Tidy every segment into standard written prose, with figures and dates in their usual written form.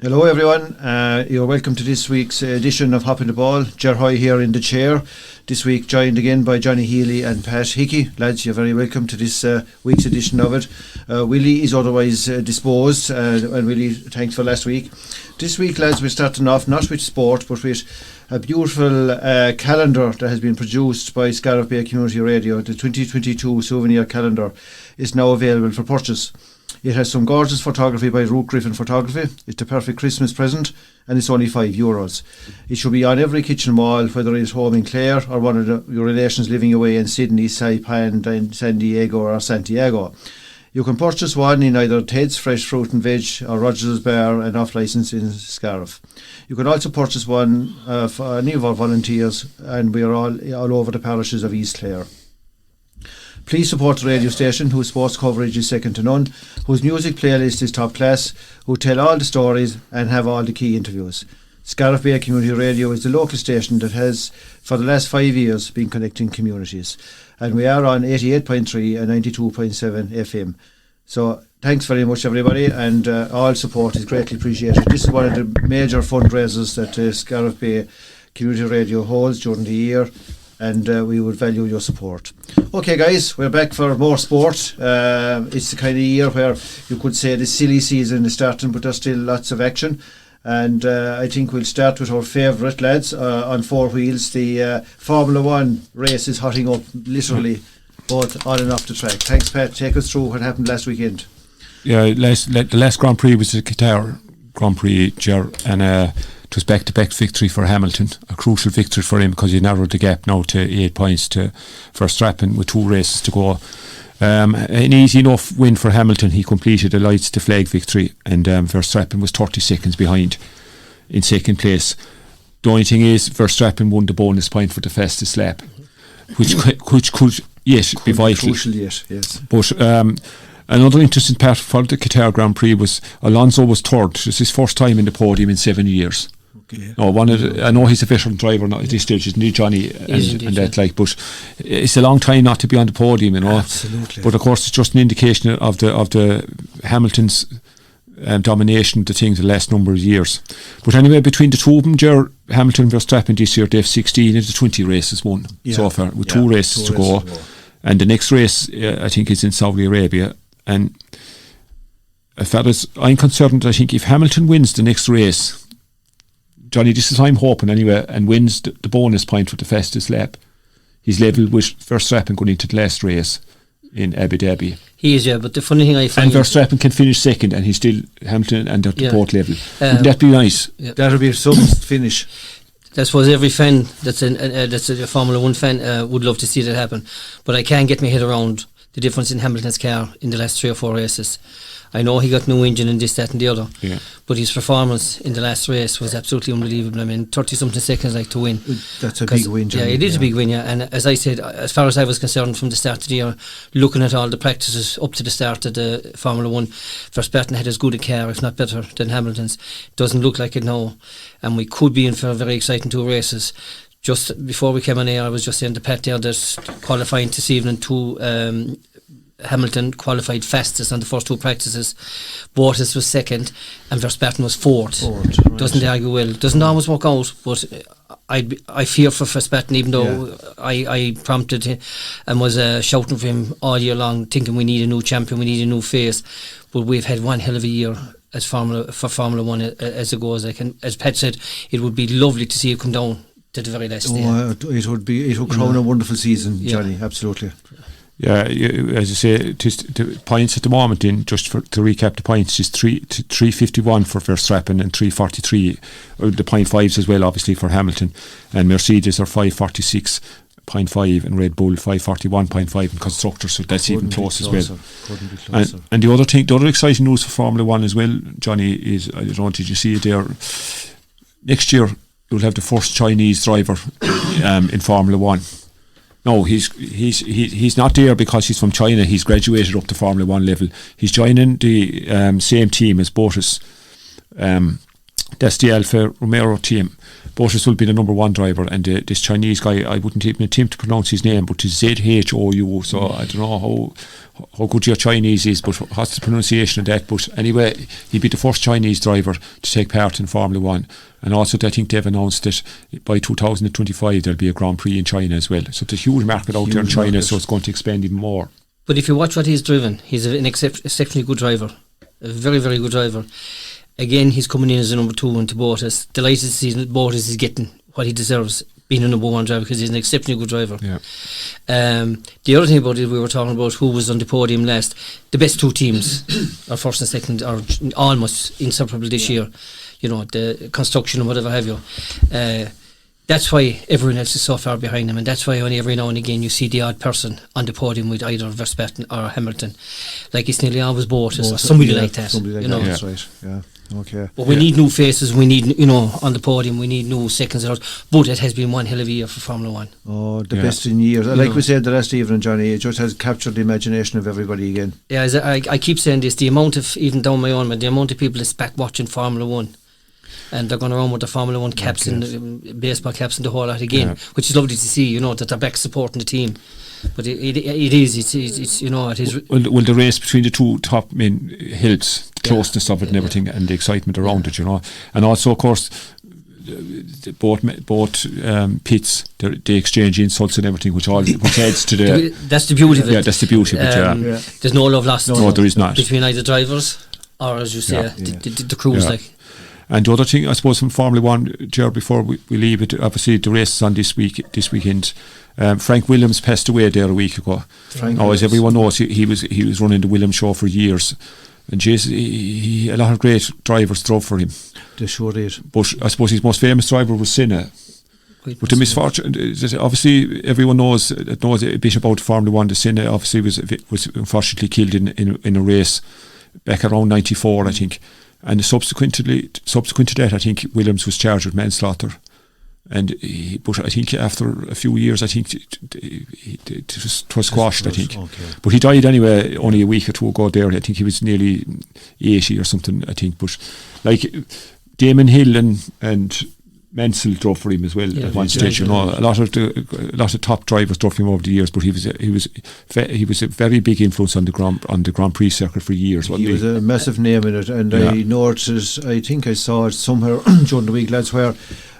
Hello everyone, you're welcome to this week's edition of Hopping the Ball. Ger Hoey here in the chair. This week joined again by Johnny Healy and Pat Hickey. Lads, you're very welcome to this week's edition of it. Willie is otherwise disposed and Willie, thanks for last week. This week, lads, we're starting off not with sport but with a beautiful calendar that has been produced by Scariff Bay Community Radio. The 2022 souvenir calendar is now available for purchase. It has some gorgeous photography by Root Griffin Photography. It's the perfect Christmas present and it's only €5. It should be on every kitchen wall, whether it's home in Clare or one of your relations living away in Sydney, Saipan, in San Diego or Santiago. You can purchase one in either Ted's Fresh Fruit and Veg or Roger's Bar and off licence in Scariff. You can also purchase one for any of our volunteers, and we are all over the parishes of East Clare. Please support the radio station, whose sports coverage is second to none, whose music playlist is top class, who tell all the stories and have all the key interviews. Scariff Bay Community Radio is the local station that has, for the last 5 years, been connecting communities. And we are on 88.3 and 92.7 FM. So thanks very much everybody, and all support is greatly appreciated. This is one of the major fundraisers that Scariff Bay Community Radio holds during the year, and we would value your support. Okay guys, we're back for more sport. It's the kind of year where you could say the silly season is starting, but there's still lots of action. And I think we'll start with our favourite, lads, on four wheels. The Formula 1 race is hotting up, literally, both on and off the track. Thanks, Pat. Take us through what happened last weekend. Yeah, the last Grand Prix was the Qatar Grand Prix, Ger, and it was back-to-back victory for Hamilton, a crucial victory for him because he narrowed the gap now to 8 points to Verstappen with 2 races to go. An easy enough win for Hamilton. He completed a lights to flag victory, and Verstappen was 30 seconds behind in second place. The only thing is Verstappen won the bonus point for the fastest lap, which could yet be vital. Crucial yet, yes. But another interesting part for the Qatar Grand Prix was Alonso was third. It's his first time in the podium in 7 years. Okay. No, I know he's a veteran driver now at this stage, isn't he, Johnny? But it's a long time not to be on the podium, you know. Absolutely. But of course, it's just an indication of the Hamilton's domination of the thing the last number of years. But anyway, between the two of them, Hamilton and Verstappen this year, they have 16 of the 20 races won so far, with 2 races to go. And the next race, I think, is in Saudi Arabia. And as far as I'm concerned, I think if Hamilton wins the next race, Johnny, this is I'm hoping anyway, and wins the bonus point for the fastest lap, he's level with Verstappen going into the last race in Abu Dhabi. He is, yeah, but the funny thing I find... And Verstappen can finish second, and he's still Hamilton and they're both level. Wouldn't that be nice? Yeah. That would be some finish. I suppose every fan that's a Formula 1 fan would love to see that happen, but I can't get my head around the difference in Hamilton's car in the last 3 or 4 races. I know he got new engine and this, that and the other, but his performance in the last race was absolutely unbelievable. I mean, 30-something seconds to win. That's a big win, Johnny. Yeah, it is a big win, yeah. And as I said, as far as I was concerned from the start of the year, looking at all the practices up to the start of the Formula 1, Verstappen had as good a car, if not better, than Hamilton's. Doesn't look like it now, and we could be in for a very exciting 2 races. Just before we came on air, I was just saying to Pat there that qualifying this evening Hamilton qualified fastest on the first 2 practices. Bottas was second and Verstappen was fourth. Right. Doesn't argue well. Doesn't always work out, but I fear for Verstappen, even though I prompted him and was shouting for him all year long, thinking we need a new champion, we need a new face. But we've had one hell of a year for Formula 1 as it goes. As Pat said, it would be lovely to see it come down to the very last day. It would crown a wonderful season, Johnny. Absolutely. Yeah, as I say, the points at the moment, to recap the points, is 351 for Verstappen and 343, the 0.5s as well, obviously, for Hamilton. And Mercedes are 546.5 and Red Bull 541.5 in constructors, so that's even close as well. And the other exciting news for Formula 1 as well, Johnny, is, I don't know, did you see it there? Next year, you'll have the first Chinese driver in Formula 1. No, he's not there because he's from China. He's graduated up to Formula 1 level. He's joining the same team as Bottas, That's the Alfa Romeo team. Botas will be the number 1 driver, and this Chinese guy, I wouldn't even attempt to pronounce his name, but it's Zhou. So I don't know how good your Chinese is, but what's the pronunciation of that? But anyway, he'd be the first Chinese driver to take part in Formula 1. And also, I think they've announced that by 2025 there'll be a Grand Prix in China as well. So it's a huge market out there in China, so it's going to expand even more. But if you watch what he's driven, he's an exceptionally good driver, a very, very good driver. Again, he's coming in as a number 2 into Botas. Delighted to see that Botas is getting what he deserves, being a number 1 driver, because he's an exceptionally good driver. Yeah. The other thing about it, we were talking about who was on the podium last. The best 2 teams, are first and second, are almost inseparable this year. You know, the construction and whatever have you. That's why everyone else is so far behind them, and that's why only every now and again you see the odd person on the podium with either Verstappen or Hamilton. Like it's nearly always Botas or somebody like that. Somebody like you know? that, that's right. Yeah. Okay. But we need new faces, we need, on the podium, we need new seconds out. But it has been one hell of a year for Formula 1. Oh, the best in years. Like we said the last evening, Johnny, it just has captured the imagination of everybody again. Yeah, I keep saying this, the amount of, even down my own, but the amount of people that's back watching Formula 1. And they're going around with the Formula 1 caps and baseball caps and the whole lot again, which is lovely to see, that they're back supporting the team. But it is, it is. Well, the race between the 2 top men helps the closeness of it and everything, and the excitement around it, And also, of course, both pits, they exchange insults and everything, which adds to the. That's the beauty of it. Yeah, that's the beauty of it. There's no love lost. No, there is not. Between either drivers or, as you say, the crews like. And the other thing, I suppose, from Formula 1, Ger, before we leave it, obviously the race is on this weekend. Frank Williams passed away there a week ago. As everyone knows, he was running the Williams show for years. And a lot of great drivers drove for him. They sure did. But I suppose his most famous driver was Senna. But the misfortune, obviously, everyone knows a bit about Formula 1. The Senna obviously was unfortunately killed in a race back around 94, I think. And subsequent to that, I think Williams was charged with manslaughter. But I think after a few years, I think it was squashed, I think. Okay. But he died anyway only a week or 2 ago there. I think he was nearly 80 or something, I think. But like Damon Hill and Mansell drove for him as well at one stage. A lot of top drivers drove for him over the years, but he was a very big influence on the Grand Prix circuit for years. He was a massive name in it, and I noticed. I think I saw it somewhere during the week, lads, where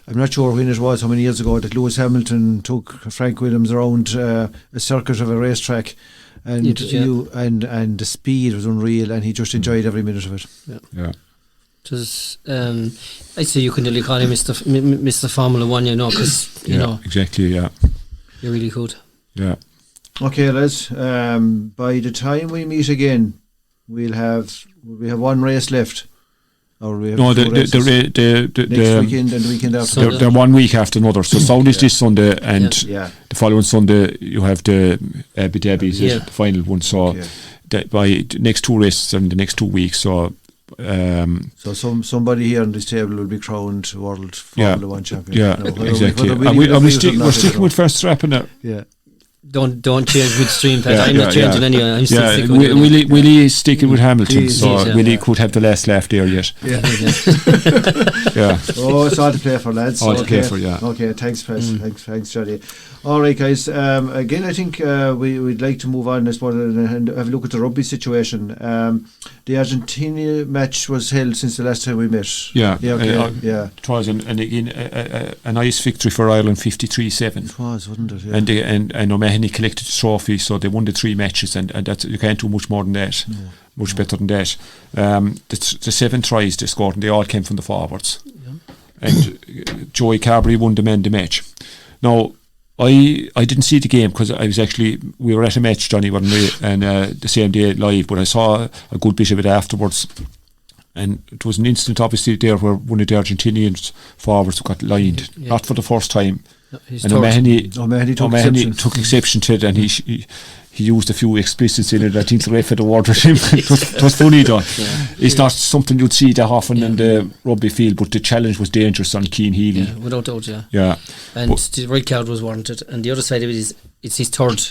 I'm not sure when it was, how many years ago, that Lewis Hamilton took Frank Williams around a circuit of a racetrack, and and the speed was unreal, and he just enjoyed every minute of it. Yeah. It was, I'd say you can nearly call him Mr. Formula 1, because, exactly, yeah. You really could. Yeah. Okay, lads, by the time we meet again, we have one race left. Or we have the next weekend and the weekend after. They're 1 week after another. So Saudi is this Sunday, and the following Sunday you have the Abu Dhabi, the final one. So by the next 2 races in the next 2 weeks, so somebody here on this table will be crowned World Formula 1 champion. Yeah, exactly. We're sticking with Verstappen now. Yeah. Don't change midstream, Pat. I'm not changing anyway. I'm still sticking with Willie is sticking with Hamilton, Willie could have the last laugh there yet. Oh, it's all to play for, lads. All to play for, Okay, thanks, Pat. Thanks, Johnny. All right, guys. Again, I think we'd like to move on, I suppose, and have a look at the rugby situation. The Argentina match was held since the last time we met. It was, and again, a nice victory for Ireland, 53-7. It was, wasn't it? Yeah. And O'Mahony collected the trophy, so they won the 3 matches, and that's, you can't do much more than that. No. Much better than that. The 7 tries they scored, and they all came from the forwards. Yeah. And Joey Carberry won the man of the match. Now, I didn't see the game because we were at a match, Johnny, weren't we? And the same day live, but I saw a good bit of it afterwards. And it was an instant, obviously, there where one of the Argentinian forwards got lined, not for the first time. No, and O'Mahony took exception to it, and he used a few explicits in it. I think the ref had a word with him. It was funny though. It's not something you'd see that often in the rugby field, but the challenge was dangerous on Keane Healy. Yeah, without doubt, yeah. And the red card was warranted. And the other side of it is, it's his third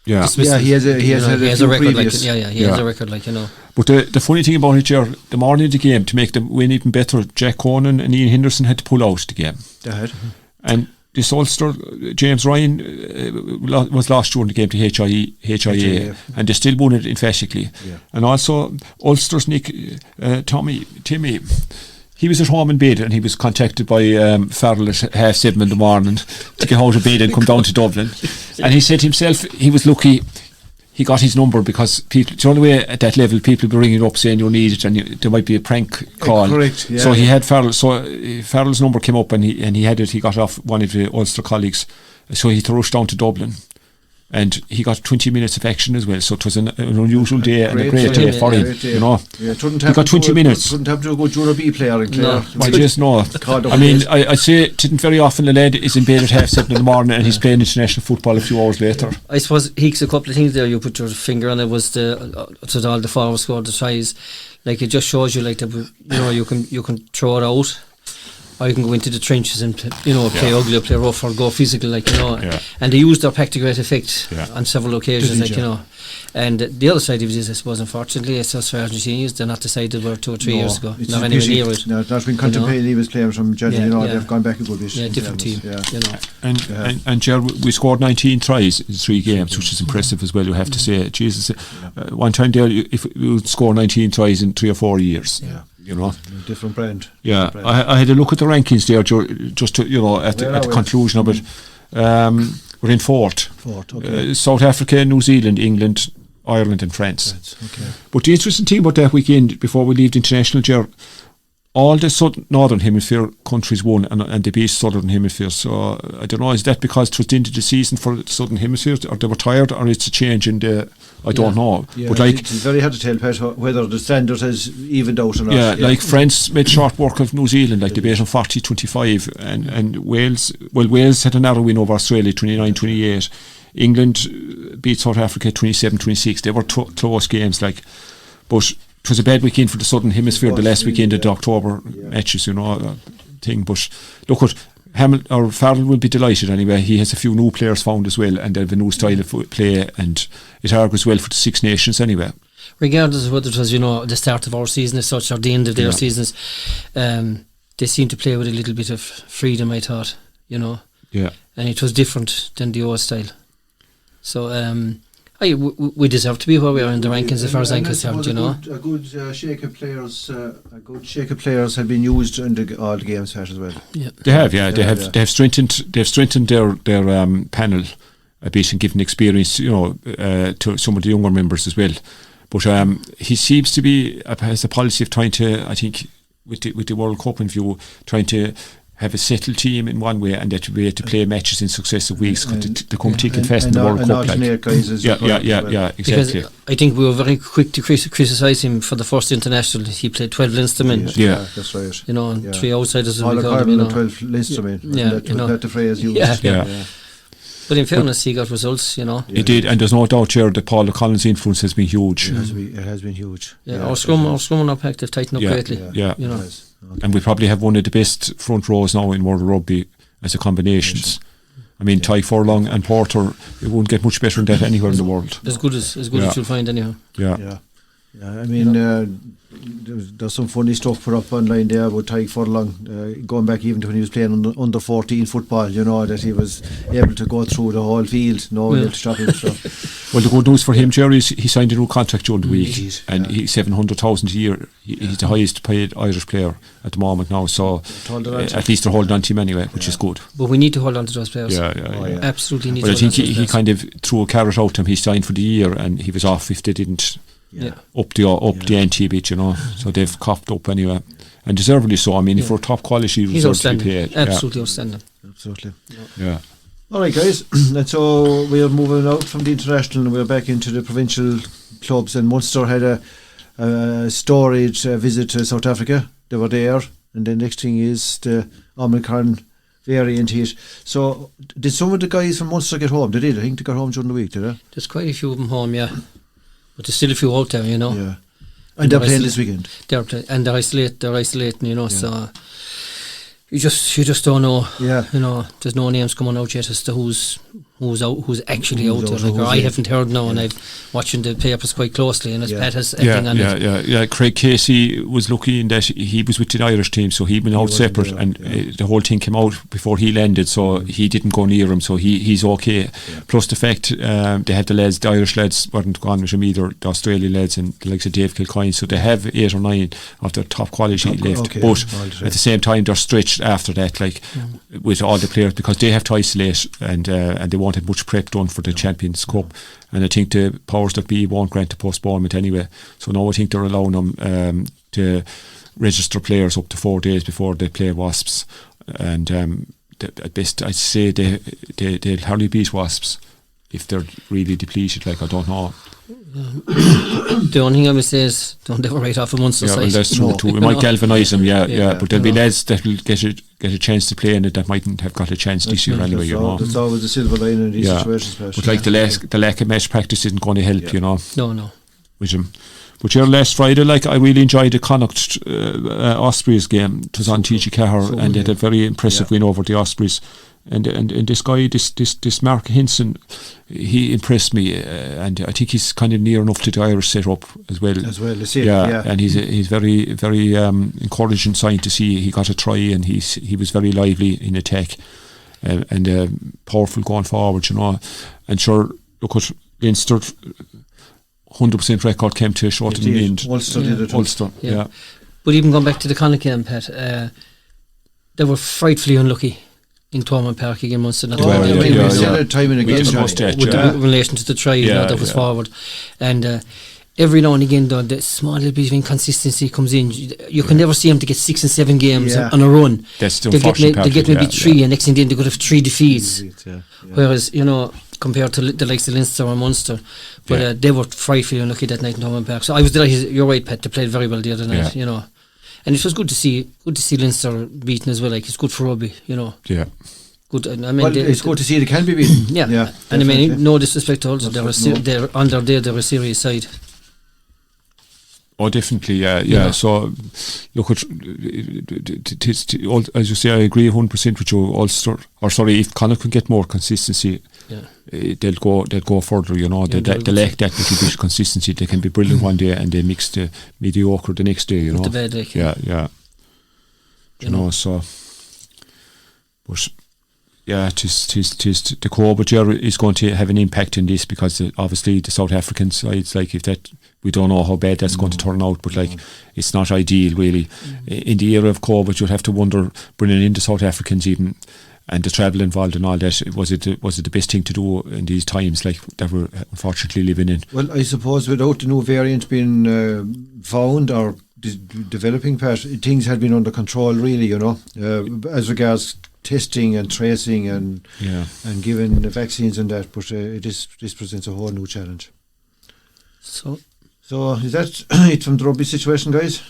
Yeah. dismissal. He has a You know, had a has few a record. previous. He has a record, like, you know. But the funny thing about it, Ger, the morning of the game, to make them win even better, Jack Conan and Ian Henderson had to pull out the game. They had. And this Ulster, James Ryan, was lost during the game to HIA, and they still won it emphatically. Yeah. And also, Ulster's Timmy, he was at home in bed and he was contacted by Farrell at 7:30 in the morning to get out of bed and come down to Dublin. And he said himself he was lucky he got his number, because people, the only way at that level people be ringing up saying you need it, and there might be a prank call. Correct, yeah. So he had Farrell. So Farrell's number came up, and he had it. He got off one of the Ulster colleagues, so he rushed down to Dublin, and he got 20 minutes of action as well. So it was an unusual day and a great day for him. You know, he got 20 minutes. Couldn't have to go to a B player in Clare. I just know. I mean, I say it isn't very often the lad is in bed at 7:30 in the morning and he's playing international football a few hours later. I suppose, Heeks, a couple of things there you put your finger on. It was all the forwards scored the tries. Like, it just shows you, like, that, you know, you can throw it out, or you can go into the trenches and play ugly or play rough or go physical, like, you know. Yeah. And they used their pack to great effect on several occasions, Didn't like, you know. And the other side of it is, I suppose, unfortunately, it's as far as Argentinians, they're not the side they were 2 or 3 years ago. Not anywhere near it. No, that's been contemplated. He was playing from Johnny, they've gone back a good bit. Yeah, different team, you know. And Ger, we scored 19 tries in 3 games, which is impressive as well, you have to say. Jesus, one time there, if we would score 19 tries in 3 or 4 years. Yeah. You know, different brand. Yeah, different brand. I had a look at the rankings there, just to, you know, at the conclusion of it. We're in fourth. Okay. South Africa, New Zealand, England, Ireland, and France. Okay. But the interesting thing about that weekend, before we leave the international, Ger, all the Northern Hemisphere countries won, and they beat Southern Hemisphere. So I don't know, is that because it was the end of the season for the Southern Hemisphere, or they were tired, or it's a change in the, I don't know. Yeah, but like, it's very hard to tell, Pat, whether the standard has evened out or not. Yeah, like France made short work of New Zealand, like they beat them 40-25, and Wales had a narrow win over Australia 29-28. England beat South Africa 27-26. They were close games, like, but it was a bad weekend for the Southern Hemisphere, the last weekend of the October matches, you know, thing. But look, at Farrell will be delighted anyway. He has a few new players found as well, and they have a new style of play, and it argues well for the Six Nations anyway. Regardless of whether it was, you know, the start of our season as such or the end of their seasons, they seem to play with a little bit of freedom, I thought, you know. Yeah. And it was different than the old style. So we deserve to be where we are in the rankings, as far as I'm concerned, you know. A good shake of players have been used in all the games as well. Yeah. They have strengthened their panel a bit and given experience, you know, to some of the younger members as well. But he seems to be has a policy of trying to, I think, with the World Cup in view, trying to have a settled team in one way, and that we had to play matches in successive weeks to come thick and fast in the World Cup. Exactly. Because I think we were very quick to criticise him for the first international. He played 12 Leinstermen. Yeah, that's right. You know, and 3 outsiders. All the carbon and 12 Leinstermen. That the phrase used. Yeah. But in fairness, he got results, you know. He did, and there's no doubt, Ger, that Paul Collins' influence has been huge. It has been huge. Our scrum and our pack have tightened up greatly. Yeah. You know. Okay. And we probably have one of the best front rows now in world rugby as a combinations. I mean, Ty Furlong and Porter, it won't get much better than that anywhere in the world. As good as you'll find anyhow. Yeah. I mean, there's some funny stuff put up online there about Ty Furlong, going back even to when he was playing under 14 football, you know, that he was able to go through the whole field, no one able to stop him. So. Well, the good news for him, Jerry, is he signed a new contract during the week, and he's $700,000 a year. He's the highest paid Irish player at the moment now, so at least they're holding on to him anyway, which is good. But we need to hold on to those players. Yeah. Absolutely need to. But I think he kind of threw a carrot out to him. He signed for the year, and he was off if they didn't up the ante a bit, you know. So they've coughed up anyway, and deservedly so. I mean, if we're top quality, he's outstanding. Absolutely outstanding. Absolutely. Yeah. All right, guys. And so we're moving out from the international, and we're back into the provincial clubs. And Munster had a storied visit to South Africa. They were there, and the next thing is the Omicron variant hit. So did some of the guys from Munster get home? They did. I think they got home during the week, did they? There's quite a few of them home, yeah. But there's still a few out there, you know. Yeah. And they're playing this weekend. They're isolating, you know. So you just don't know. Yeah. You know, there's no names coming out yet as to who's who's actually out there. Like, I haven't heard now, and I've watching the papers quite closely, and Pat has everything on it. Yeah. Craig Casey was lucky in that he was with the Irish team, so he'd been out separate, and the whole thing came out before he landed, so he didn't go near him, so he's okay. Yeah. Plus the fact they had the Irish lads weren't gone with him either, the Australian lads and the likes of Dave Kilcoyne, so they have 8 or 9 of their top quality left, but at the same time they're stretched after that, like with all the players, because they have to isolate, and they won't have much prep done for the Champions Cup, and I think the powers that be won't grant a postponement anyway, so now I think they're allowing them to register players up to 4 days before they play Wasps, and at best I'd say they'll hardly beat Wasps if they're really depleted, like I don't know. The only thing I would say is don't ever write off a Munster side. Well, that's true too. We might galvanise them, but there'll be lads that will get a chance to play in it that mightn't have got a chance this year anyway. That's always the silver line in these situations. But like the lack of match practice isn't going to help, No. With them. But last Friday, like I really enjoyed the Connacht Ospreys game. It was on TG Cahir, and they had a very impressive win over the Ospreys. And this guy, this Mark Hinson, he impressed me, and I think he's kind of near enough to the Irish setup as well. And he's very very encouraging sign to see. He got a try, and he was very lively in attack, and powerful going forward, And sure, look at Leinster, 100% record came to a short in the end. Ulster did it. Ulster, But even going back to the Connacht game, Pat, they were frightfully unlucky in Thomond Park against Munster. Time and again with relation to the try that was forward, and every now and again though the small little bit of inconsistency comes in. You can never see them to get 6 and 7 games on a run. That's the they get maybe 3 and next thing they could have 3 defeats. Whereas compared to the likes of Leinster or Munster, but they were frightfully unlucky that night in Thomond Park. So I was delighted. You're right, Pat. They played very well the other night. And it was good to see Leinster beaten as well. Like, it's good for rugby, Yeah. Good. I mean, it's good to see they can be beaten. Yeah. And I mean, no disrespect to also, they're under there. They're a serious side. Oh, definitely, yeah. So, look, as you say, I agree 100% with you. Ulster, if Connacht can get more consistency, they'll go further. They lack that little bit of consistency. They can be brilliant one day and they mix the mediocre the next day. The bad, like. Yeah. So, but. Yeah, the Camogie is going to have an impact in this, because obviously the South African sides, like, if that, we don't know how bad that's going to turn out, but it's not ideal really. In the era of Camogie, you'd have to wonder, bringing in the South Africans even, and the travel involved and all that, was it the best thing to do in these times like that we're unfortunately living in? Well, I suppose without the new variant being found or developing part, things had been under control really, as regards testing and tracing and giving the vaccines and that, but this presents a whole new challenge. So is that it from the rugby situation, guys?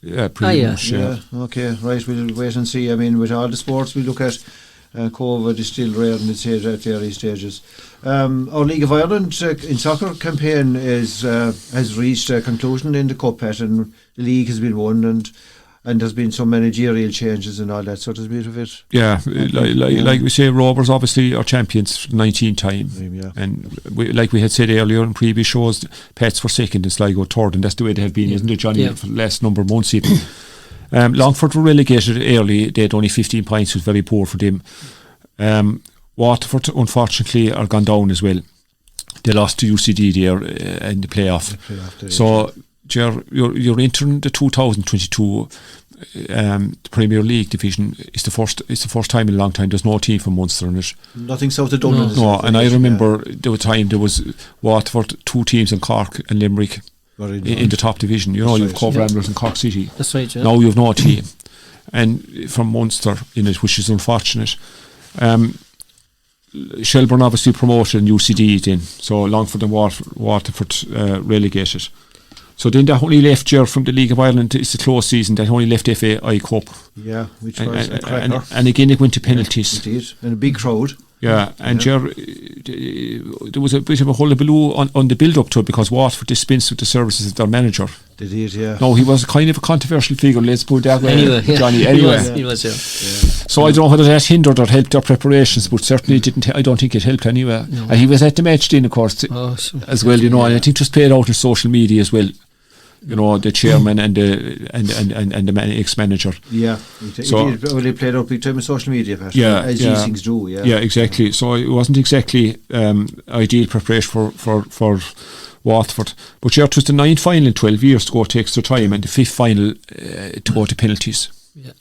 Yeah, pretty much. Yeah. Okay, right. We'll wait and see. I mean, with all the sports we look at, COVID is still rare in its early stages. Our League of Ireland in soccer campaign has reached a conclusion in the Cup, and the league has been won, and there's been some managerial changes and all that, so there's a bit of it. Yeah, like we say, Rovers obviously are champions for the 19th time. And we had said earlier in previous shows, Pats were second and Sligo third, and that's the way they have been, isn't it, Johnny, for the last number of months even. Longford were relegated early. They had only 15 points, which was very poor for them. Waterford, unfortunately, are gone down as well. They lost to UCD there in the playoff. So, Ger, you're entering the 2022 Premier League division. It's the first time in a long time there's no team from Munster in it. Nothing south of Dublin. No, and I remember there was Waterford, 2 teams in Cork and Limerick in the top division. You've Cove Ramblers and Cork City. That's right. Yeah. Now you've no team, and from Munster in it, which is unfortunate. Shelburne obviously promoted and UCD then, so Longford and Waterford relegated. So then that only left Ger from the League of Ireland. It's a close season. That only left FAI Cup. Yeah, which was a cracker. And again it went to penalties. Indeed, and a big crowd. Yeah, and there was a bit of a hullabaloo on the build-up to it because Waterford dispensed with the services of their manager. They did, yeah. No, he was kind of a controversial figure, let's put it that way, Johnny. He was. So I don't know whether that hindered or helped their preparations, but certainly didn't. I don't think it helped anyway. No. And he was at the match then, of course, as well, and I think it was played out on social media as well. The chairman and the ex-manager. Yeah, he played out big time on social media, Pat, as these things do. Yeah, exactly. So it wasn't exactly ideal preparation for Waterford. But it was the 9th final in 12 years to go to extra time, and the 5th final to go to penalties. Yeah.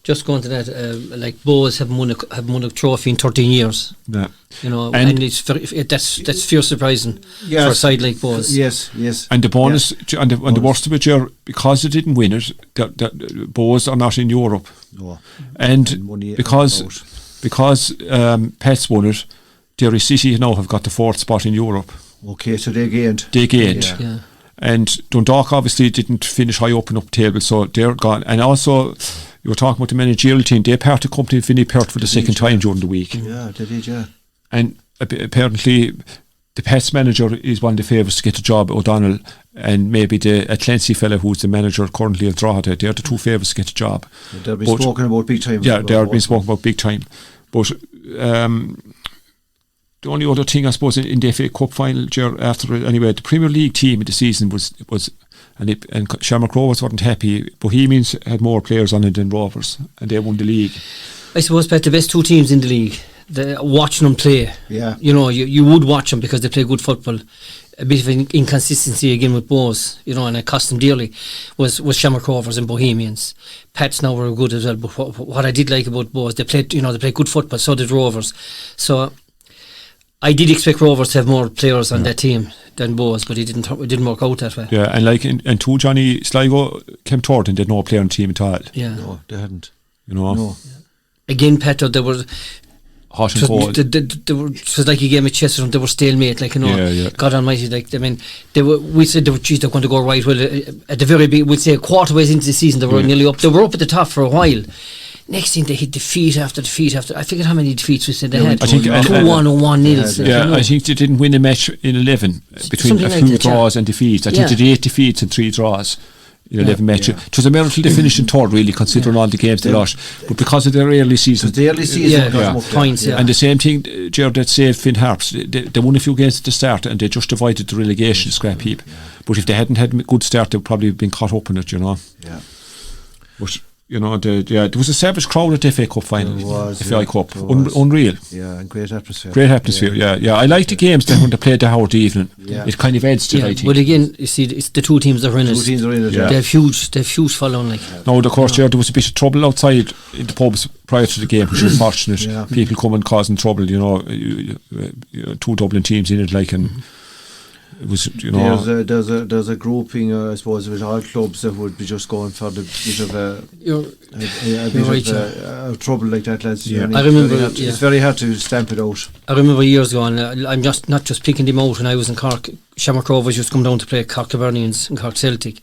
Just going to that, like Bows have won a trophy in 13 years. Yeah. And it's that's fierce surprising for a side like Bows. Yes. And the bonus, and the worst of it, because they didn't win it, that Bows are not in Europe. No. And because Pets won it, Derry City now have got the 4th spot in Europe. Okay, so they gained. Yeah. And Dundalk obviously didn't finish high up table, so they're gone. And also, you were talking about the managerial team. They parted company with Vinnie Perth for the second time during the week. Yeah, they did, yeah. And apparently, the Pets manager is one of the favourites to get the job, O'Donnell, and maybe the Atlancy fella who's the manager currently of Drogheda. They're the two favourites to get the job. They've been spoken about big time. Yeah, they've been spoken about big time. But the only other thing, I suppose, in the FA Cup final, after anyway, the Premier League team of the season was and Shamrock Rovers weren't happy. Bohemians had more players on it than Rovers, and they won the league. I suppose, Pat, the best two teams in the league, watching them play. Yeah. You would watch them because they play good football. A bit of an inconsistency again with Bows, and it cost them dearly, was Shamrock Rovers and Bohemians. Pats now were good as well, but what I did like about Bows, they played good football, so did Rovers. So I did expect Rovers to have more players on that team than Bows, but it didn't work out that way. Yeah, and and two, Johnny, Sligo came third and they had no player on the team at all. Yeah. No, they hadn't. No. Yeah. Again, Petro, they were hot and cold. It was like a game of chess, they were stalemate, God almighty, we said they're going to go right. Well, at the very beginning, we'd say a quarter ways into the season, they were nearly up. They were up at the top for a while. Next thing, they hit defeat after defeat after. I forget how many defeats we said they had. I think 2-1 or 1-0. Yeah, I think they didn't win a match in 11 between a few draws and defeats. I think they did 8 defeats and 3 draws in 11 matches. It was a miracle they finished in third, really, considering all the games they lost. But because of their early season, points. And the same thing, Ger, that saved Finn Harps. They won a few games at the start, and they just divided the relegation scrap heap. But if they hadn't had a good start, they'd probably have been caught up in it. Yeah. But there was a savage crowd at the FA Cup final. FAI Cup, unreal. Yeah, and great atmosphere. Yeah. I like the games that when they played the Howard evening. Yeah. It kind of adds to it, I think. But again, you see, it's the two teams that are in it. They have huge following. Now, of course, there was a bit of trouble outside in the pubs prior to the game, which was unfortunate. People coming causing trouble. Two Dublin teams in it, and. It was, there's a grouping, I suppose, with all clubs that would be just going for the bit of trouble like that, lads. Yeah. I remember it's very hard to stamp it out. I remember years ago, and I'm not just picking them out. When I was in Cork, Shamrock Rovers used to come down to play Cork Hibernians and Cork Celtic,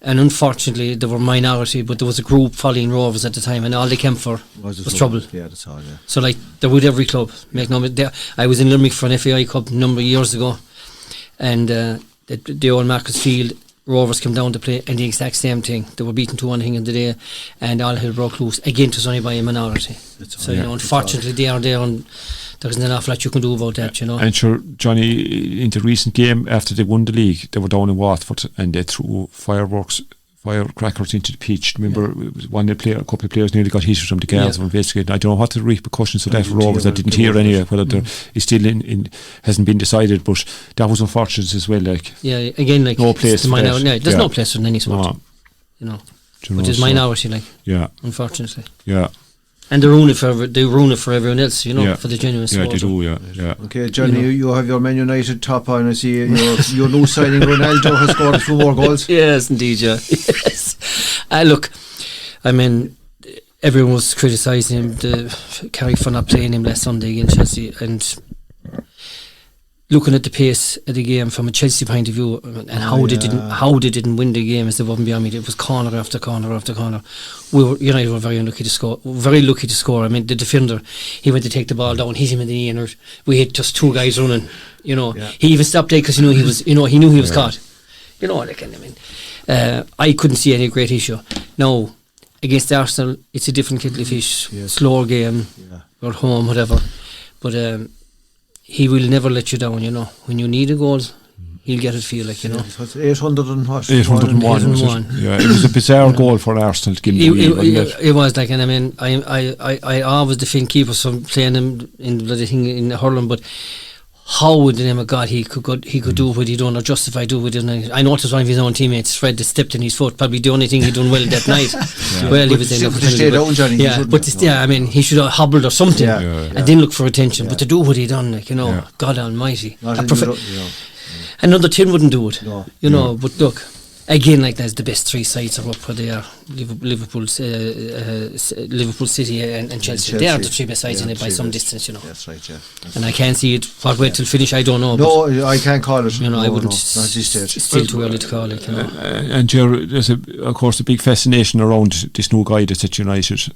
and unfortunately they were minority, but there was a group following Rovers at the time, and all they came for was trouble. Yeah, that's all. Yeah. So they're with every club. I was in Limerick for an FAI Cup a number of years ago. And the old Marcus Field Rovers came down to play, and the exact same thing. They were beaten 2-1 in the day, and all hell broke loose. Again, it was only by a minority. Unfortunately, they are there, and there isn't an awful lot you can do about that. And sure, Johnny, in the recent game after they won the league, they were down in Watford, and they threw firecrackers into the pitch. Remember, a couple of players nearly got hit from the guards were investigating. I don't know what the repercussions of that for Rovers. I didn't hear anyway whether it's still hasn't been decided, but that was unfortunate as well. Again, no place for that. There's no place for any sport. Which is minority, unfortunately. Yeah. And they ruin it for everyone else, for the genuine sport. Yeah, they do, yeah. Okay, Johnny, you have your Man United top on. I see your new signing Ronaldo has scored a few more goals. Yes, indeed, yeah. Yes. Look, I mean, everyone was criticising him, Carrick, for not playing him last Sunday against Chelsea, and looking at the pace of the game from a Chelsea point of view, and how they didn't win the game as they were beyond me. It was corner after corner after corner. United were very unlucky to score. Very lucky to score. I mean, the defender, he went to take the ball down, hit him in the knee, and we had just two guys running. He even stopped there because he knew he was caught. I couldn't see any great issue. Now, against Arsenal, it's a different kettle of fish. Slower game, or home, whatever. But he will never let you down, When you need a goal, he'll get it for you, It's 800 and what? 801. Yeah, it was a bizarre goal for Arsenal to give him the lead. It was like, and I mean, I always defend keepers from playing him in bloody thing in hurling, but how in the name of God he could do what he done or justify do what he done. I noticed one of his own teammates, Fred, that stepped in his foot. Probably the only thing he done well that night. Well, he was in I mean, he should have hobbled or something and didn't look for attention. But to do what he done, God Almighty, another 10 wouldn't do it. But look. Again, that's the best three sides are up where they are. Liverpool, City and Chelsea. They are the three best sides in it by some distance, That's right, yeah. And I can't see it. What way till finish, I don't know. No, I can't call it. I wouldn't. Not at this stage. It's still too early to call it. And there's of course a big fascination around this new guy that's at United,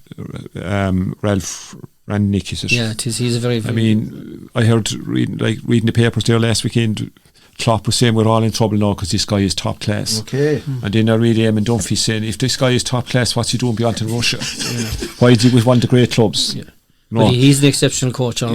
Ralph Rangnick, is it? Yeah, it is. He's a very. I mean, I heard reading the papers there last weekend. Klopp was saying we're all in trouble now because this guy is top class. Okay. And then I read Eamon Dunphy saying, if this guy is top class, what's he doing beyond in Russia? Why is he with one of the great clubs? Yeah. But he's an exceptional coach, so.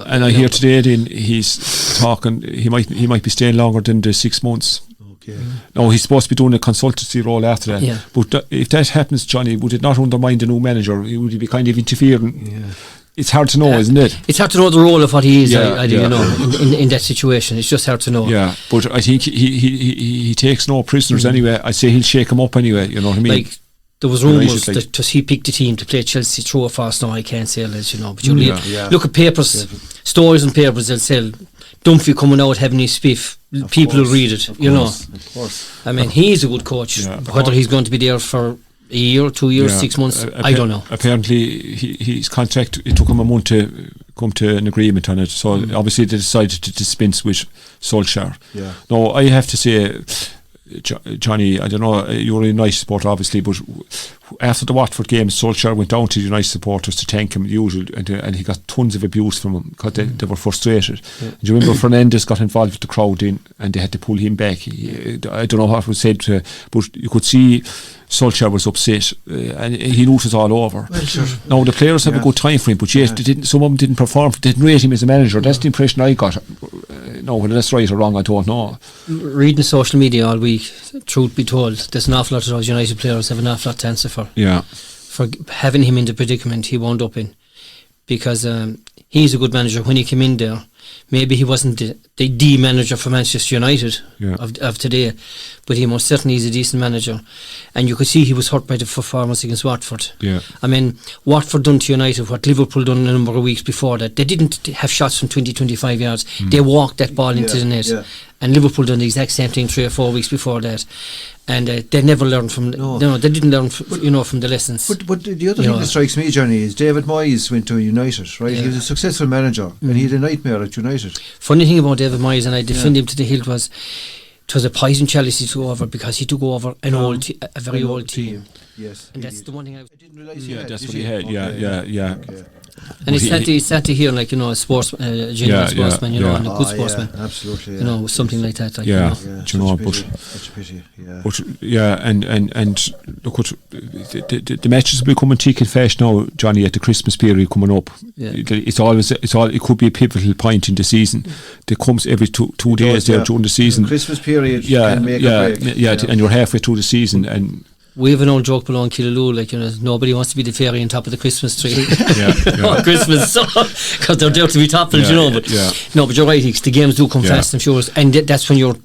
And I hear today then he's talking. He might be staying longer than the 6 months. Okay. No, he's supposed to be doing a consultancy role after that. Yeah. But if that happens, Johnny, would it not undermine the new manager? Would he be kind of interfering? Yeah. It's hard to know, isn't it? It's hard to know the role of what he is. In that situation, it's just hard to know. Yeah, but I think he takes no prisoners anyway. I say he'll shake him up anyway. You know what I mean? Like there was rumours that he picked the team to play Chelsea through or fast. No, I can't say that. But you look at papers, stories and papers. They'll sell Dunphy coming out having his spiff. People will read it. Of course. I mean, he's a good coach. Whether he's going to be there for a year, 2 years, 6 months, I don't know. Apparently his contract, it took him a month to come to an agreement on it, so obviously they decided to dispense with Solskjaer. No, I have to say, Johnny, I don't know, you're a United supporter obviously, but after the Watford game, Solskjaer went down to the United supporters to thank him, usual, and he got tons of abuse from them because they were frustrated. Do you remember Fernandes got involved with the crowd and they had to pull him back? I don't know what was said, but you could see Solskjaer was upset, and he loses all over. Well, sure. Now the players have a good time for him, but yet some of them didn't perform. They didn't rate him as a manager. That's the impression I got. No, whether that's right or wrong, I don't know. Reading social media all week, truth be told, there's an awful lot of those United players have an awful lot to answer for. For having him in the predicament he wound up in, because he's a good manager. When he came in there, maybe he wasn't the manager for Manchester United of today, but he most certainly is a decent manager. And you could see he was hurt by the performance against Watford. I mean, Watford done to United what Liverpool done a number of weeks before that. They didn't have shots from 20-25 yards. They walked that ball into the net. And Liverpool done the exact same thing 3 or 4 weeks before that. And they never learned from they didn't learn from the lessons. But the other thing that strikes me, Johnny, is David Moyes went to United, right? He was a successful manager and he had a nightmare at United. Funny thing about David Moyes, and I defend him to the hilt, was it was a poison chalice he took over, because he took over a very old team. Yes, and that's the one thing I didn't realise. That's what he had. Okay. And it's sad to hear, a genuine sportsman, and a good sportsman. Absolutely. Something like that. Such a pity. And look what the matches will become thick and fast now, Johnny, at the Christmas period coming up. It could be a pivotal point in the season. There comes every two days there during the season. The Christmas period can make a break. And you're halfway through the season, and we have an old joke below in Killaloo, nobody wants to be the fairy on top of the Christmas tree. On Christmas, because they're there to be toppled, but you're right, Hicks, the games do come fast and furious, and that's when your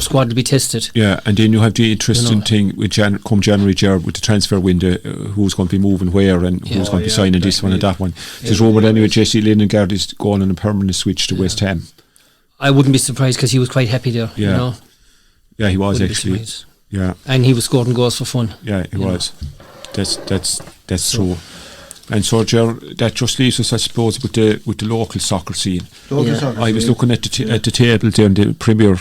squad will be tested. And then you have the interesting thing with come January, with the transfer window, who's going to be moving where and who's going to be signing this one and that one. There's rumoured anyway, Jesse Lingard is going on a permanent switch to West Ham. I wouldn't be surprised, because he was quite happy there. Yeah, he was actually. And he was scoring goals for fun. Yeah, he was. That's true. And so that just leaves us, I suppose, with the local soccer scene. I was looking at the table there in the Premier.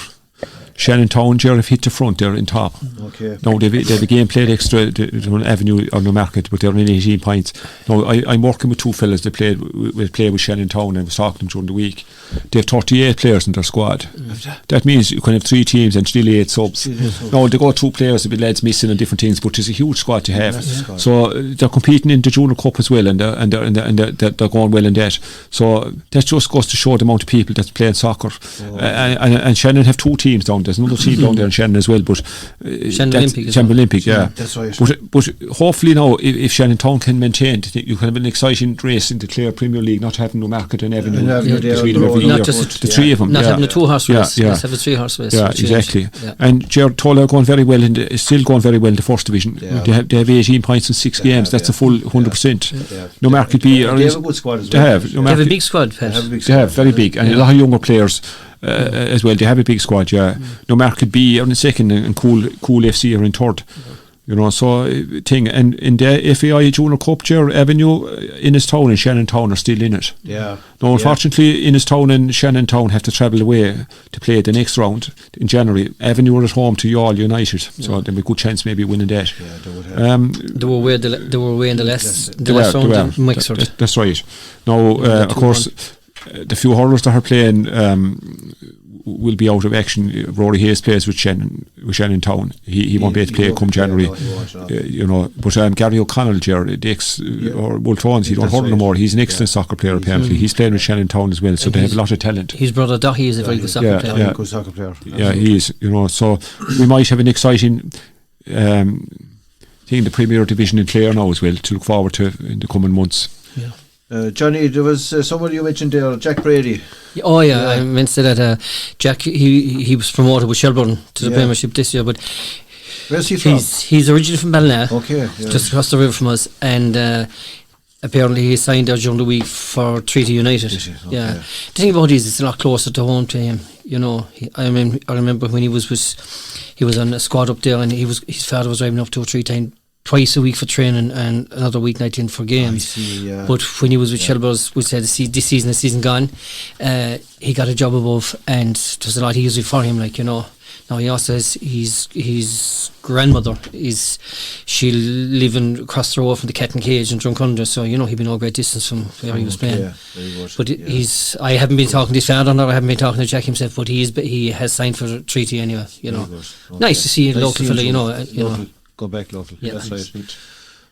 Shannon Town, Ger have hit the front there in top. Okay. Now they've a game played extra Avenue or Newmarket, but they're in 18 points. Now I'm working with two fellas that play with Shannon Town, and I was talking to them during the week. They have 38 players in their squad. That means you can have 3 teams and still 8 subs. Now they got 2 players, a bit lads missing and different things, but it's a huge squad to have. So they're competing in the Junior Cup as well, and they're going well in that. So that just goes to show the amount of people that's playing soccer. And Shannon have 2 teams down. There's another team down there in Shannon as well, but Shannon Olympic, yeah. That's right. But hopefully now, if Shannon Town can maintain, you can have an exciting race in the Clare Premier League, not having Newmarket and Avenue between them every year. The 3 of them. Not having a 2-horse race. Let's have a 3-horse race. Yeah, exactly. Yeah. And Ger Tola are going very well still going very well in the first division. Yeah. They have 18 points in 6 games. That's a full 100%. Yeah. Newmarket be. They have a good squad as well. They have a big squad, Pat. They have very big, and a lot of younger players. As well, they have a big squad. Newmarket B are in second, and Cool FC are in third. You know, so and in the FAI Junior Cup, Ger Avenue, Innistown and Shannon Town are still in it. Yeah. Now, unfortunately, Innistown and Shannon Town have to travel away to play the next round in January. Avenue are at home to Youall United, so there'll be a good chance maybe winning that. Yeah, they would have. They were away in the last round in Mixford. That's right. Now, of course, the few hurlers that are playing will be out of action. Rory Hayes plays with Shannon Town. He won't be able to play come January. You know, but Gary O'Connell, or Woltones, he don't hurl no more. He's an excellent soccer player apparently. He's playing with Shannon Town as well, so they have a lot of talent. His brother Dahi is a very good soccer player. Good soccer player. Yeah, he is. You know, so we might have an exciting thing in the Premier Division in Clare now as well to look forward to in the coming months. Yeah. Johnny, there was someone you mentioned there, Jack Brady. Oh yeah, I mentioned that Jack. He was promoted with Shelburne to the Premiership this year, but where's he from? He's originally from Ballina, just across the river from us, and apparently he signed there during the week for Treaty United. Yeah, the thing about it is it's a lot closer to home to him. You know, I remember when he was on a squad up there, and his father was driving up 2 or 3 times. Twice a week for training and another weeknight in for games. But when he was with Shelburne, we said this season, the season gone, he got a job above, and it was a lot easier for him, like, you know. Now he also has his grandmother she'll living across the road from the Cat and Cage in Drumcondra, so you know he'd be no great distance from where he was playing. But I haven't been talking to his father, nor I haven't been talking to Jack himself, but he has signed for a treaty anyway. You know, nice to see a local fella. You know. Go back local. Yeah, that's right.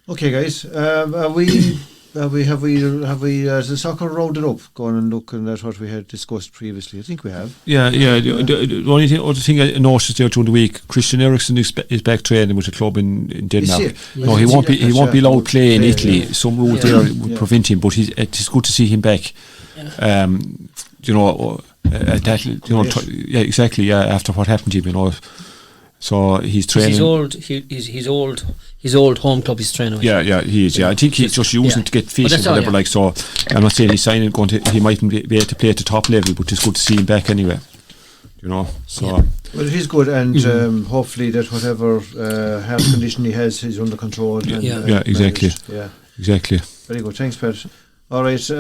Okay, guys. Have we the soccer rounded up? Going and looking at what we had discussed previously. I think we have. Yeah. The only other thing I noticed there during the week, Christian Eriksson is back training with a club in Denmark. No, he won't be allowed to play in Italy. Some rule there would prevent him, but it's good to see him back. You know, exactly. After what happened to him, you know. So he's training. His old home club he's training with. Yeah, he is. Yeah, I think he's just using to get fish and whatever. Like, so I'm not saying he's signing he mightn't be able to play at the top level, but it's good to see him back anyway. You know, so well, he's good, and hopefully that whatever health condition he has is under control. Exactly. Yeah, exactly. Very good. Thanks, Pat. All right.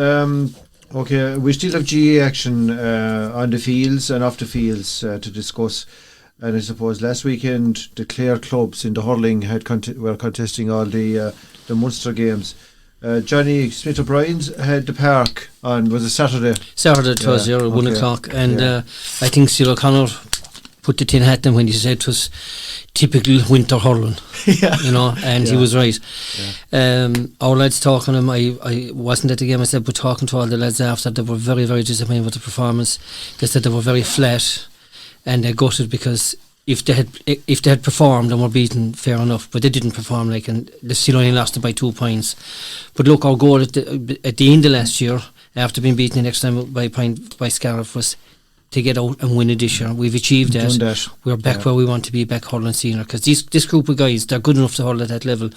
Okay, we still have GA action on the fields and off the fields to discuss. And I suppose last weekend the Clare clubs in the hurling were contesting all the Munster games. Johnny Smith O'Brien's had the park on, was it Saturday? Saturday it was, 1 o'clock. And I think Cyril O'Connor put the tin hat in when he said it was typical winter hurling. You know, and he was right. Our lads talking to him, I wasn't at the game myself, but talking to all the lads after, they were very, very disappointed with the performance. They said they were very flat. And they gutted because if they had performed and were beaten, fair enough, but they didn't perform, like, and they still only lost it by 2 points. But look, our goal at the end of last year, after being beaten the next time by Scariff, was to get out and win it this year. We've achieved that. We're back where we want to be, back hurling senior, because this group of guys, they're good enough to hurl at that level.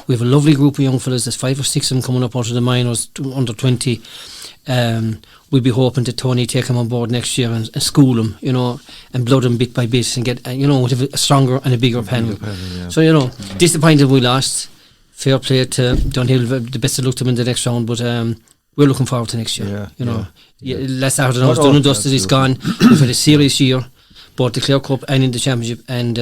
We have a lovely group of young fellas. There's 5 or 6 of them coming up out of the minors, under 20. We'll be hoping that Tony take him on board next year and school him, you know, and blood him bit by bit and get, you know, a stronger and a bigger panel. So, you know, disappointed we lost. fair play to Dunhill, the best of luck to them in the next round, but we're looking forward to next year. Yeah, you know, yeah. last Saturday now, it's done and dusted, it's gone. We've had a serious year, both the Clare Cup and in the Championship, and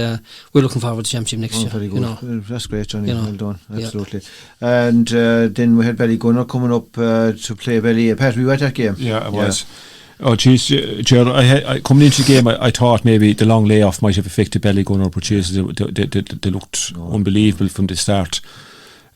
we're looking forward to the Championship next year. Very good. You know. That's great, Johnny. You know, well done, absolutely. And then we had Ballygunner coming up to play Ballyea. Pat, were you at that game? Yeah, I was. Oh geez, Ger, I coming into the game, I thought maybe the long layoff might have affected Ballygunner, but geez, they looked unbelievable from the start.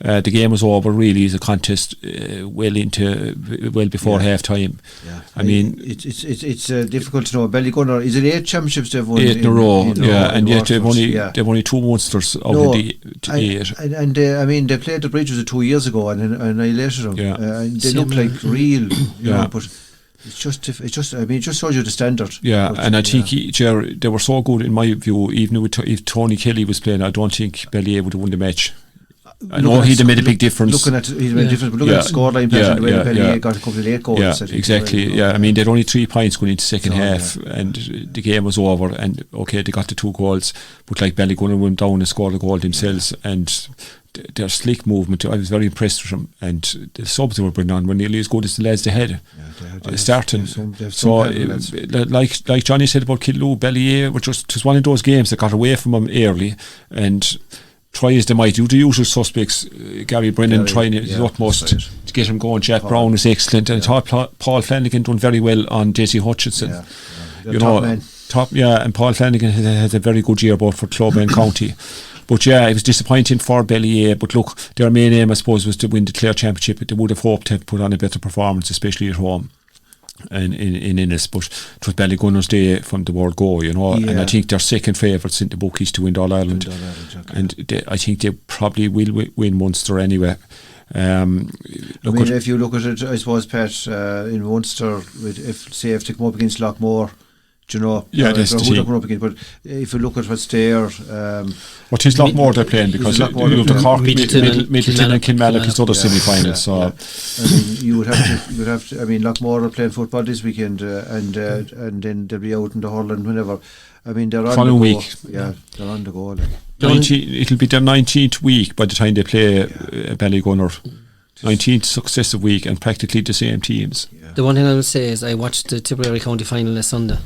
The game was over really as a contest well before half time. Yeah. I mean, it's difficult to know. Ballygunner, is it 8 championships they've won? 8 in a row, and yet they've only 2 Munsters out of the 8. And I mean, they played the Bridge 2 years ago and annihilated them. Yeah. And they look like real, you know, but it's just I mean, it just shows you the standard. Yeah, and I think they were so good in my view. Even if Tony Kelly was playing, I don't think Ballyea would have won the match. I know he'd have made a big difference. Looking at he'd made a difference, but looking at the scoreline, the way Ballyea got a couple of late goals. Yeah, exactly. Yeah, I mean, they'd only 3 points going into second half, and the game was over. And okay, they got the 2 goals, but like Ballygunner went down and scored a goal themselves, and their slick movement, I was very impressed with them, and the subs they were bringing on were nearly as good as the lads they had starting. So like Johnny said about Killaloe, Ballyea were just one of those games that got away from them early, and try as they might do the usual suspects. Gary Brennan trying his utmost to get him going. Jack Brown was excellent, and I thought Paul Flanagan done very well on Jesse Hutchinson. You know, and Paul Flanagan has a very good year both for club and county. But it was disappointing for Ballyea. But look, their main aim, I suppose, was to win the Clare Championship. They would have hoped to put on a better performance, especially at home and in Innis. But it was Ballygunner's day from the word go, you know. And I think they're second favourites in the bookies to win All Ireland. And I think they probably will win Munster anyway. If you look at it, I suppose, Pat, in Munster, if they come up against Lockmore, you know, that's the team. Up against, but if you look at what's there, what is Lockmore they're playing, because the Cork, Middleton and Kilmallock is other semi-finals. So I mean, you would have to. I mean, Lockmore are playing football this weekend, and then they'll be out in the hurling whenever. I mean, they're on following the go. week. Yeah, they're on the go. It'll be their 19th week by the time they play Ballygunner. 19th successive week, and practically the same teams. The one thing I will say is I watched the Tipperary County final last Sunday,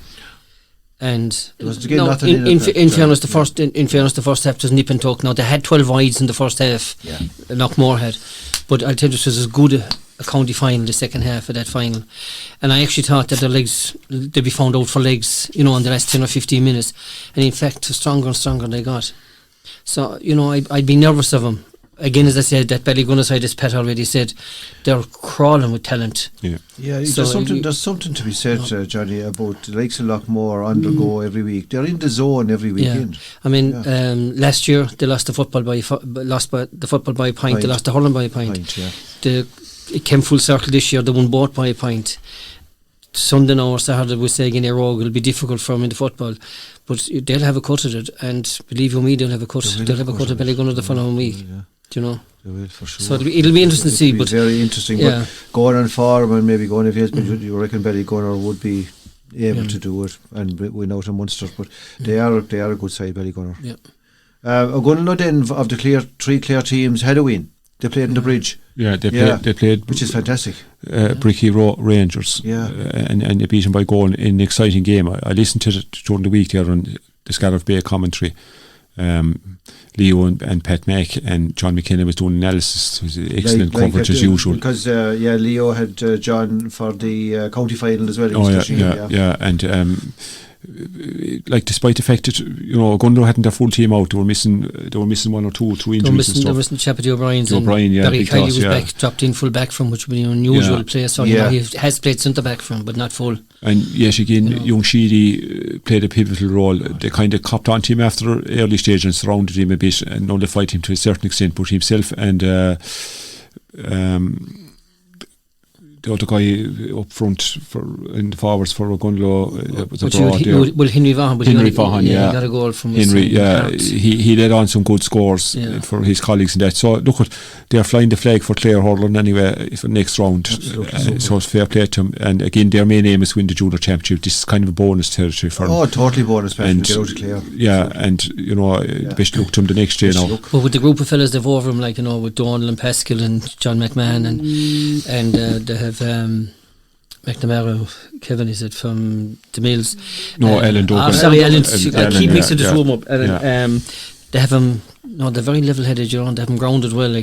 and in fairness, the first half was nip and tuck. Now they had 12 wides in the first half. Lockmore had, but I tell you, this was as good a county final, the second half of that final. And I actually thought that their legs, they'd be found out for legs, you know, in the last 10 or 15 minutes. And in fact, the stronger and stronger they got. So, you know, I'd be nervous of them. Again, as I said, that Ballygunner side, as Pat already said, they're crawling with talent. So there's something to be said, Johnny, about the likes of Lockmore on the go every week. They're in the zone every weekend. I mean, last year they lost the football by a pint. They lost the hurling by a pint. It came full circle this year. They won both by a pint. Sunday now or Saturday, we say again, it'll be difficult for them in the football, but they'll have a cut at it, and believe you me, they'll have a cut. They'll have a cut at Ballygunner the following week. Do you know? They will, for sure. So it'll be interesting to see. But very interesting. But going on form and maybe going, if you reckon Ballygunner would be able to do it and win out in Munster, but they are a good side, Ballygunner. O'Gunlow then of the three Clare teams had a win. They played in the Bridge. They played, which is fantastic. Bricky Rangers. And they beat them by goal in an exciting game. I listened to it during the week there on the Scariff Bay commentary. Leo and Pat Mack and John McKenna was doing analysis. It was excellent coverage as usual. Because Leo had John for the county final as well. And despite the fact that Gunlow hadn't their full team out, they were missing 1 or 2 injuries. They were missing Chappie O'Brien. Barry Healy was back, dropped in full back from, which would be an unusual player. So he has played centre back from, but not full. And yes, again, young Sheedy played a pivotal role. They kind of copped onto him after early stage and surrounded him a bit and nullified him to a certain extent. But himself and the other guy up front in the forwards for Gunlow was Well, Henry Vaughan, yeah. He got a goal from Henry, he led on some good scores for his colleagues and that. So look, they're flying the flag for Clare hurling anyway for next round. So it's fair play to them. And again, their main aim is to win the junior championship. This is kind of a bonus territory for them. Oh, totally bonus, and get out of Clare. Yeah, and the best luck to them the next year now. But with the group of fellas they've over them, like with Donald and Pascal and John McMahon and they have McNamara, Kevin, is it from the Mills? No, Ellen Dogan. Sorry, Ellen. I keep mixing this room up. They have them. No, they're very level-headed. They have them grounded well,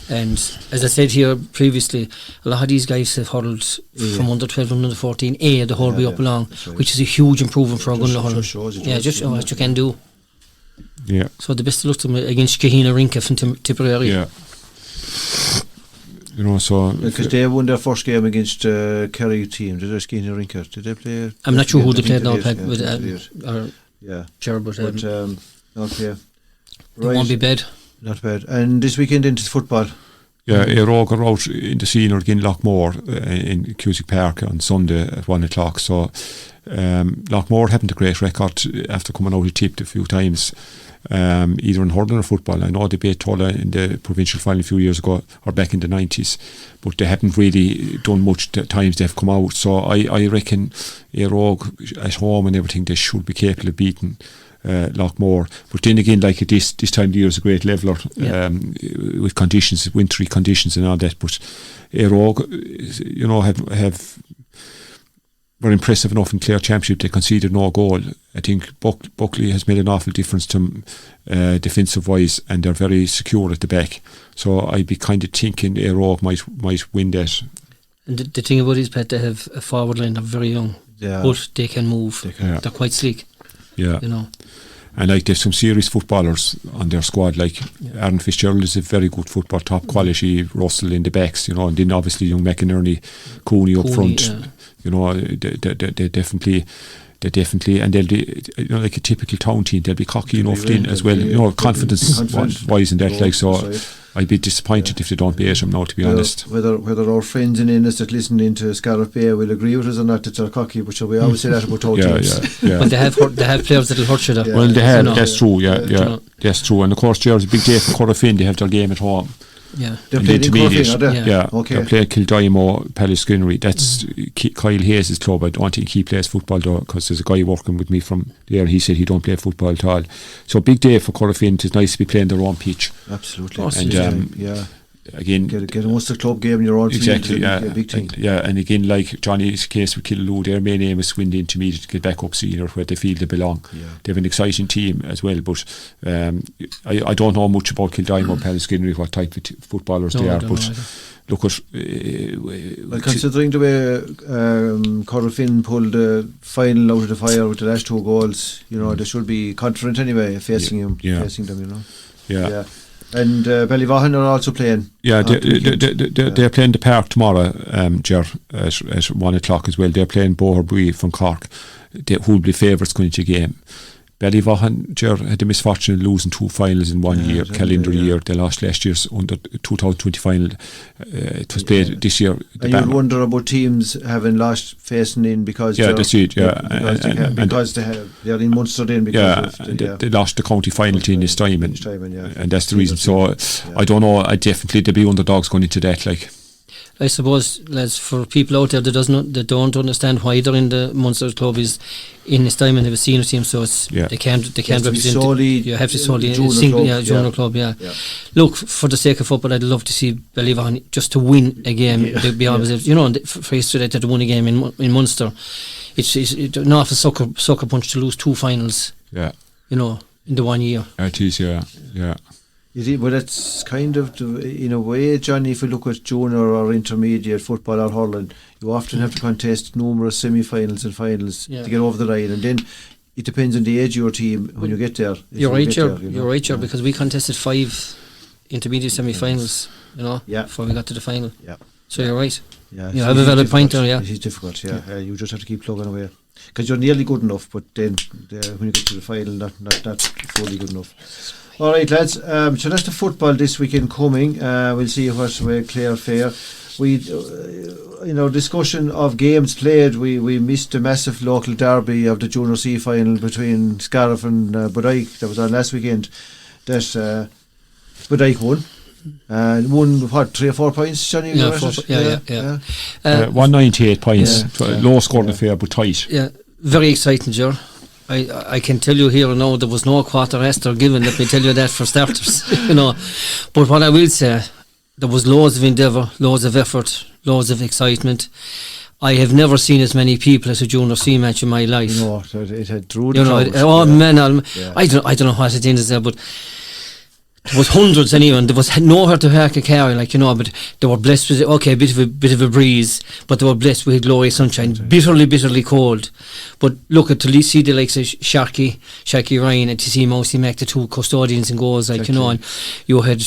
And as I said here previously, a lot of these guys have hurled from under 12 and under 14 the whole way up along, which is a huge improvement for a gun hurling. Just what you can do. Yeah. So the best of luck to them against Kahina Rinka from Tipperary. Yeah. Because they won their first game against Kerry team. Did they Kahina Rinka? Did they play? I'm not sure who they played now, Pat, with okay. It won't be bad. Not bad. And this weekend into football. Yeah, Éireog are out in the senior again Lockmore in Cusick Park on Sunday at 1 o'clock. So Lockmore having a great record after coming out of tipped a few times, either in hurling or football. I know they beat Tulla in the provincial final a few years ago or back in the 90s, but they haven't really done much the times they've come out. So I reckon Éireog at home and everything, they should be capable of beating Lockmore. But then again, like this time of the year is a great leveler with conditions, wintry conditions and all that. But Éireog, were impressive enough in Clare Championship. They conceded no goal. I think Buckley has made an awful difference to defensive wise, and they're very secure at the back. So I'd be kind of thinking Éireog might win that. And the thing about it is, Pat, they have a forward line. They're very young, but they can move. They're quite sleek. Yeah, and like there's some serious footballers on their squad. Like Aaron Fitzgerald is a very good football, top quality. Russell in the backs, and then obviously young McInerney, Cooney up front. They definitely, and they'll be like a typical town team. They'll be cocky enough then as well. Confidence wise and that. Like so. I'd be disappointed if they don't beat them now, to be honest. Whether our friends in Ennis that listen into Scariff Bay will agree with us or not that they're cocky, but we always say that about town teams. But they have players that'll hurt you. Well, they have. That's true. That's true. And of course, there's a big day for Corofin. They have their game at home. Yeah, they're playing in Corofin, are they? Okay. They play Kildimo, Pallaskinnery. That's Kyle Hayes' club. I don't think he plays football though, because there's a guy working with me from there. He said he don't play football at all. So big day for Corofin. It's nice to be playing their own pitch. Absolutely. And again, get a Munster club game in your own exactly, field. A big thing. And again, like Johnny's case with Killaloe, their main aim is to win the intermediate to get back up senior where they feel they belong. They have an exciting team as well, but I don't know much about Kildimo, Pallaskinnery, what type of footballers they are, but look at considering the way Corofin pulled the final out of the fire with the last 2 goals, they should be confident anyway facing them. And Ballyvaughan are also playing. Yeah, they're playing the Park tomorrow, Ger, at 1 o'clock as well. They're playing Boherbue from Cork, who will be favourites going into the game. Ballyvaughan, Ger, had the misfortune of losing 2 finals in 1 year, calendar year. They lost last year's under 2020 final. It was played this year. And you'd wonder about teams having lost facing in because that's it. Because they're in Munster then. Because they lost the county final team this time, and that's the reason. So I don't know. They'd be underdogs going into that. Like, I suppose, lads, for people out there that don't understand why they're in the Munster club is in this time and have a senior team, so it's they can't represent. You have to solely junior club. Look, for the sake of football, I'd love to see Ballyvaughan just to win a game. They'd be always, for yesterday that they won a game in Munster. It's an awful sucker punch to lose 2 finals. In the 1 year. It is, yeah. But it's kind of, in a way, Johnny, if you look at junior or intermediate football or hurling, you often have to contest numerous semi-finals and finals to get over the line, and then it depends on the age of your team when you get there. You're right, Ger, because we contested 5 intermediate semi-finals, before we got to the final. So you're right. You have a valid point there, It is difficult, you just have to keep plugging away. Because you're nearly good enough, but then when you get to the final, not fully good enough. Alright lads, so that's the football this weekend coming. We'll see what way Clare fare. we in our discussion of games played, we missed a massive local derby of the Junior C final between Scariff and Budyke that was on last weekend. That Budyke won. And won what, 3 or 4 points, Johnny? Yeah, 198 points. Low scoring affair, but tight. Yeah, very exciting, Ger. I can tell you here now there was no quarter Esther given, let me tell you that for starters. But what I will say, there was loads of endeavour, loads of effort, loads of excitement. I have never seen as many people as a Junior C match in my life. No, it had drew the crowd. I don't know what it is there, but there was hundreds anyway, and there was nowhere to park a car, but they were blessed with a bit of a breeze, but they were blessed with glorious sunshine, bitterly cold. But look at to see the likes of Sharky Ryan and to see Mousy Mac, the 2 custodians and goals, and you had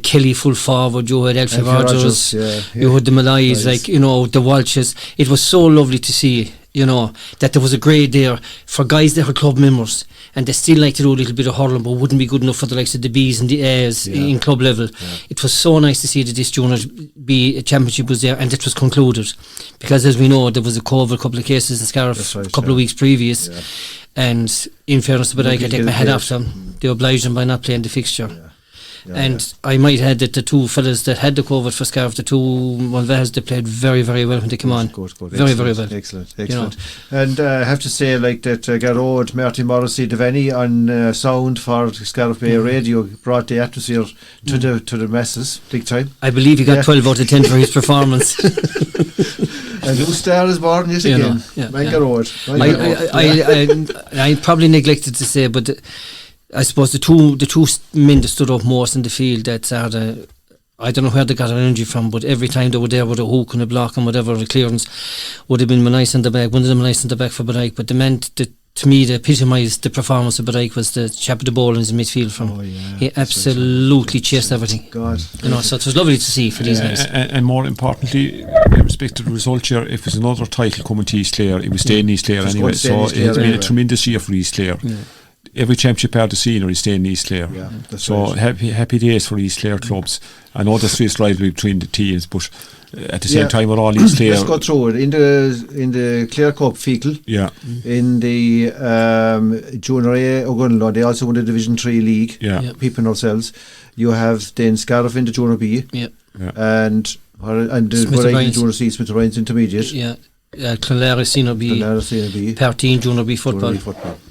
Kelly full forward, you had Elfie Rogers, you had the Malays, the Walshes. It was so lovely to see, that there was a grade there for guys that were club members and they still like to do a little bit of hurling but wouldn't be good enough for the likes of the Bs and the As in club level. It was so nice to see that this Junior B championship was there and it was concluded, because as we know there was a couple of cases in Scariff a couple of weeks previous, and in fairness to Budyke, I take my head off them. They obliged them by not playing the fixture. I might add that the 2 fellas that had the COVID for Scariff, the 2 Mulvahs, they played very, very well when they came on. Good. Very, very well. Excellent. And I have to say, that Ger Hoey, Martin Morrissey, Devaney on sound for Scariff Bay Radio brought the atmosphere to the masses, big time. I believe he got 12 out of 10 for his performance. And new star is born yet again. Ger Hoey. I probably neglected to say, but I suppose the two men that stood up most in the field, that are I don't know where they got their energy from, but every time they were there with a hook and a block and whatever, the clearance would have been nice in the back. One of them nice in the back for Budyke, but the man that to me that epitomised the performance of Budyke was the chap at the ball in his midfield from. He absolutely chased everything. God. So it was lovely to see for these guys. And more importantly, in respect to the result here, if there's another title coming to East Clare, it was staying in East Clare anyway. So it's been a tremendous year for East Clare. Every championship part of the scenery is staying in East Clare. Happy days for East Clare clubs. I know there's fierce rivalry between the teams, but at the same time we're all East Clare. Let's go through it. In the Clare Cup Fecal, in the Junior A Ogunlo, they also won the Division 3 League, peeping ourselves. You have then Scariff in the Junior B, and the Budyke Junior C, Smith Ryan's Intermediate. Clare Senior B, 13 Junior B football.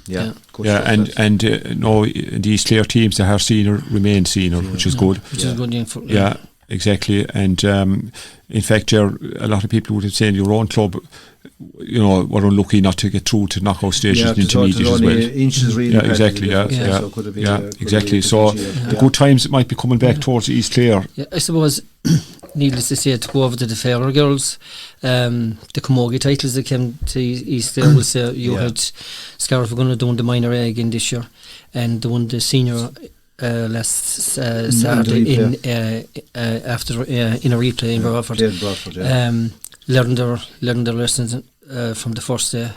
And the East Clare teams that are senior remain senior, which is good. Which is good, exactly. And in fact, a lot of people would have said your own club, were unlucky not to get through to knockout stages in intermediate as well. Inches really. Exactly. Exactly. So the good times might be coming back towards East Clare. I suppose. Needless to say, to go over to the fairer girls, the Camogie titles that came to East Clare was you had Scariff were going to do the minor A again this year, and they won the senior last Saturday in a replay in Bradford. Learned their lessons from the first day.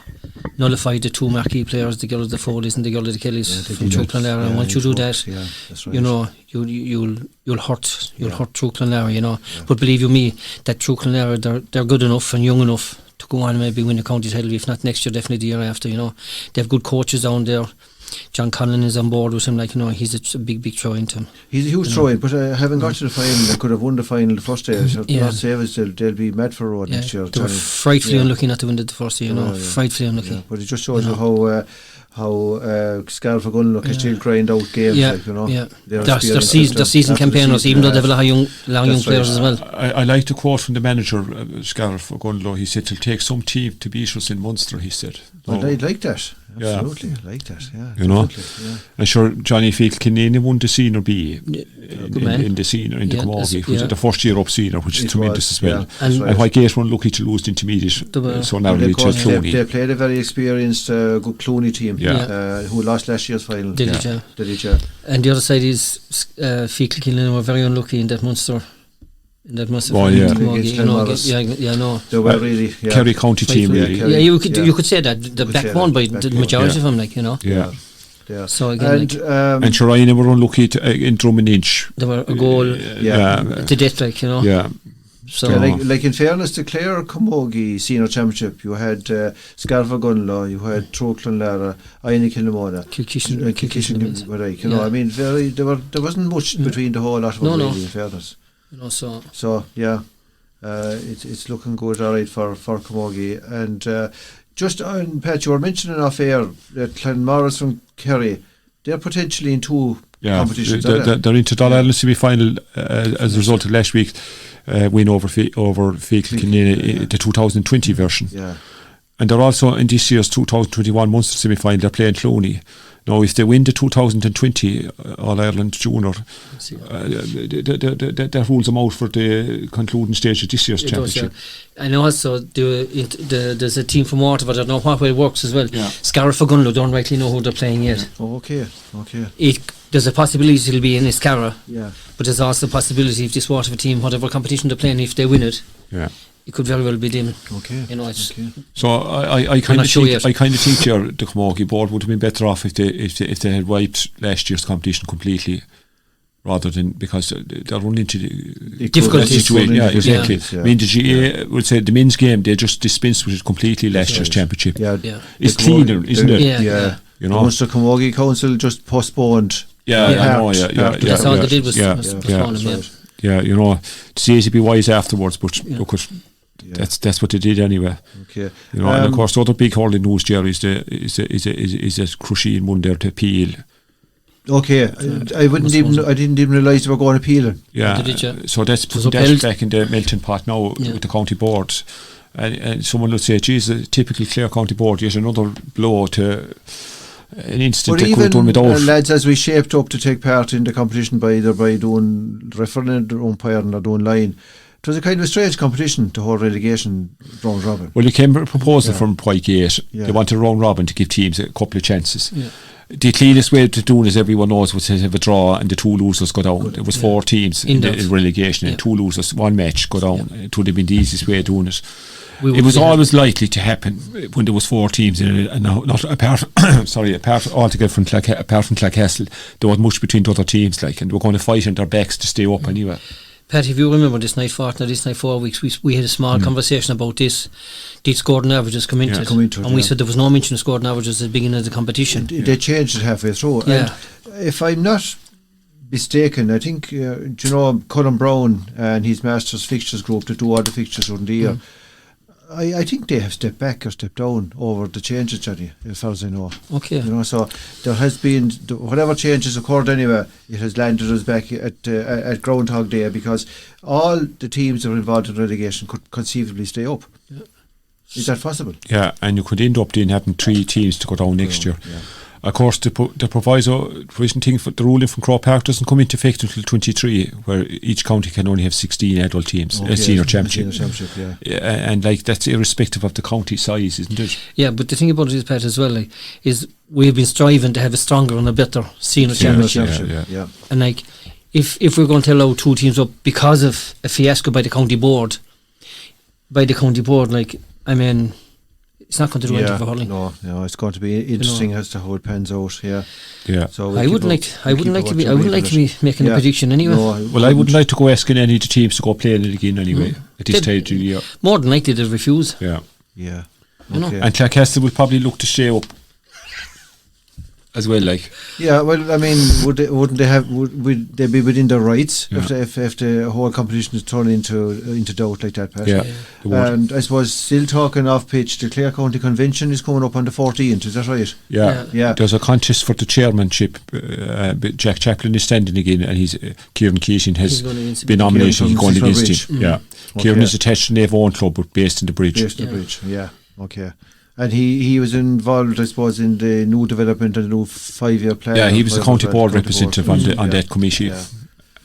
Nullified the 2 marquee players, the girl of the Foley's and the girl of the Kellys from True Clonlara. And once you do that, you'll hurt True Clonlara, But believe you me, that True Clonlara, they're good enough and young enough to go on and maybe win the county title, if not next year, definitely the year after. They have good coaches down there. John Conlon is on board with him, he's a big throw into him. He's a huge throw-in, but having got to the final, they could have won the final the first day. They'll be mad for a road next year. They were frightfully unlucky not to win it the first year, frightfully unlucky. Yeah. But it just shows you how Scariff are going to look at still grind out games. Their season campaigners, even though they have a lot of young players as well. I like the quote from the manager, Scariff Ogunlo. He said, "It'll take some team to beat us in Munster," he said. Well, I'd like that. Absolutely, I like that. I'm sure Johnny Field-Kinnean won the senior B in the senior in the Camogie, which is the first year up senior, which is tremendous as well. And Whitegate were unlucky to lose the intermediate, so narrowly to Clooney. They played a very experienced, good Clooney team, who lost last year's final. Did it? And the other side is Field-Kinnean were very unlucky in that Munster. That must have they were really Kerry County team, really. You could say that the back one by the majority of them, So again, and Shireen were unlucky in Drummond Inch. There were a goal to death, So like in fairness to Clare Camogie Senior Championship, you had Scariff Gunlaw, you had Troclanlara, Aine Kilmona, Kilkishen, right? You know, I mean, there wasn't much between the whole lot of them, really, in fairness. You know, so yeah, it's looking good, all right, for Camogie. And just on Pat, you were mentioning off air that Clonmorris from Kerry, they're potentially in two competitions. They're into the All-Ireland semi-final as a result of last week's win over Fecal Kinane, the 2020 version. Yeah. And they're also in this year's 2021 Munster semi-final. They're playing Clooney. Now, if they win the 2020 All-Ireland Junior, that rules them out for the concluding stage of this year's championship. I know also there's a team from Waterford. I don't know what way it works as well. Yeah. Scariff Gunlow don't rightly know who they're playing yet. Oh, okay. There's a possibility it'll be in Scarra. Yeah. But there's also a possibility if this Waterford team, whatever competition they're playing, if they win it, it could very well be them. Okay. You know, it's so I kind of think the Camogie board would have been better off if they had wiped last year's competition completely, rather than, because they're running into the difficult situation. Yeah, exactly. Yeah. I mean, the GA would say the men's game they just dispensed with it completely last year's championship. Yeah. It's cleaner, isn't it? Yeah. You know, the Munster Camogie Council just postponed. That's all they did was postpone them. Yeah, you know, to see it be wise afterwards, but look at. That's what they did anyway. Okay. You know, and of course, the other big hurling news, Jerry, is that Crusheen won there to Peel. Okay, I didn't even realise they were going to Peel. Yeah. So that's putting that back in the melting pot now with the county board. And someone would say, geez, a typically Clare county board, yet another blow to an instant they could have done without. Lads, as we shaped up to take part in the competition by doing referendum, umpiring or doing line, it was a kind of a strange competition, the whole relegation round robin. Well, it came a proposal from Poigate. Yeah. They wanted round robin to give teams a couple of chances. Yeah. The cleanest way to do it, as everyone knows, was to have a draw and the two losers go down. There was 4 teams in relegation and 2 losers, 1 match go down. It would have been the easiest way of doing it. It was always likely to happen when there was 4 teams in it, and not apart altogether from Clarecastle, there wasn't much between the other teams, and they were going to fight on their backs to stay up anyway. Pat, if you remember this night 4 weeks, we had a small conversation about this. Did scoring averages come into it? And we said there was no mention of scoring averages at the beginning of the competition. They changed it halfway through. Yeah. And if I'm not mistaken, I think Colin Brown and his Masters Fixtures group that do all the fixtures during the year, I think they have stepped back or stepped down over the changes, Johnny, as far as I know. Okay. So there has been whatever changes occurred anyway, it has landed us back at Groundhog Day, because all the teams that are involved in relegation could conceivably stay up. Yeah. Is that possible? Yeah, and you could end up then having 3 teams to go down next year. Yeah. Of course, the provision thing for the ruling from Croke Park doesn't come into effect until 23, where each county can only have 16 adult teams, senior championship. And that's irrespective of the county size, isn't it? Yeah, but the thing about it is, Pat, as well, is we've been striving to have a stronger and a better senior championship. Yeah. And if we're going to allow 2 teams up because of a fiasco by the county board, I mean, it's not going to do anything for hurling. No, it's going to be interesting as to how it pans out. Yeah. So I wouldn't like to be making a prediction anyway. No, I wouldn't like to go asking any of the teams to go play it again anyway at this stage of the year. More than likely they'd refuse. Yeah. Okay. And Clarecastle would probably look to stay up as well, Yeah, well, I mean, would they be within their rights if the whole competition is turned into doubt like that, Pat? Yeah. And I suppose, still talking off pitch, the Clare County Convention is coming up on the 14th, is that right? Yeah. There's a contest for the chairmanship. Jack Chaplin is standing again, and Kieran Keating has been nominated. He's going against him. Yeah. Kieran is attached to Nave Own Club, but based in the Bridge. Okay. And he was involved, I suppose, in the new development and the new 5-year plan. Yeah, he was the county board representative on that committee. Yeah.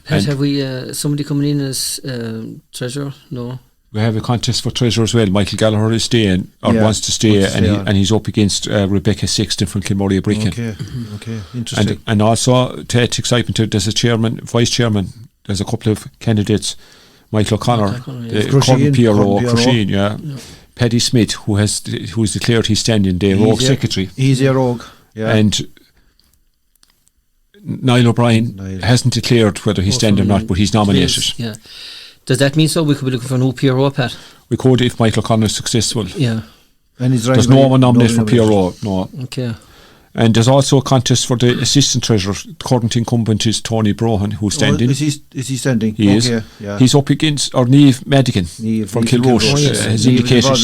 Have we somebody coming in as treasurer? No. We have a contest for treasurer as well. Michael Gallagher is staying, wants to stay, and he's up against Rebecca Sexton from Kilmurray Bricken. Okay, interesting. And also, to add excitement, there's a chairman, vice chairman. There's a couple of candidates. Michael O'Connor, Curtin PRO, Crusheen, Paddy Smith, who's declared he's standing there, Rogue Secretary. He's a Rogue, and Niall O'Brien hasn't declared whether he's standing or not, but he's nominated. Does that mean so? We could be looking for a new PRO, Pat? We could if Michael O'Connor is successful. Yeah. And there's no one nominated for PRO, no. Okay. And there's also a contest for the assistant treasurer. Current incumbent is Tony Brohan, who's standing. Is he standing? He is. Yeah. He's up against Niamh Madigan from Kilrush. Has indicated.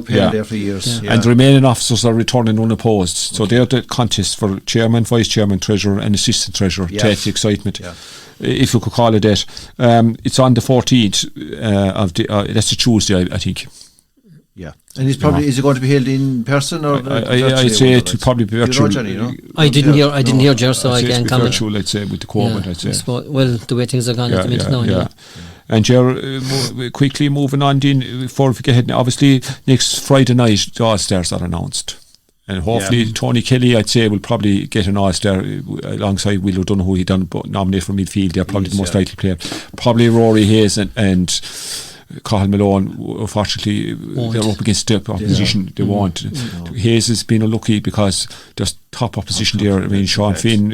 There for years. And the remaining officers are returning unopposed. So they're the contest for chairman, vice chairman, treasurer, and assistant treasurer. Take the excitement. Yeah. If you could call it that. It's on the 14th of the. That's a Tuesday, I think. Yeah, and is it going to be held in person or? I'd say it will probably be virtual. I didn't hear Ger, so I can't comment. Virtual, I'd say, with the COVID. I'd say. Well, the way things are gone at the minute now. Yeah. And Ger, quickly moving on, Dean, before we get ahead. Obviously, next Friday night, the All-Stars are announced. And hopefully Tony Kelly, I'd say, will probably get an All-Star alongside Will O'Donoghue. He done nominate for midfield. They're probably the most likely player. Probably Rory Hayes and Cathal Malone. Unfortunately, they're up against the opposition. They won't. Hayes has been unlucky because there's top opposition there. I mean, Sean Finn,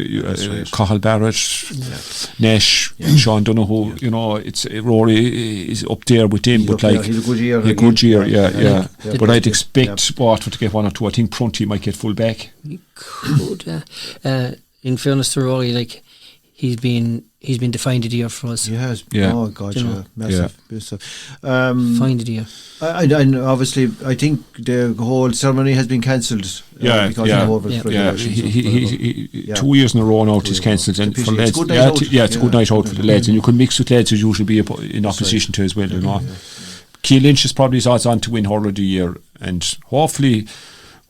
Cathal Barrett, Nash, Sean Donoghue. You know, it's Rory is up there with him. But like, he's a good year. A good year, yeah. But I'd expect Waterford to get one or two. I think Prunty might get full back. He could. In fairness to Rory, like, he's been defined a year for us. He has. Yeah. Oh God, massive. Defined a year. And obviously, I think the whole ceremony has been cancelled. Because of COVID. He 2 years in a row now it is cancelled, and for lads, it's a good night out for the lads, and you can mix with lads who usually be in opposition to as well. You know, Keane Lynch is probably his odds on to win Hurler of the Year, and hopefully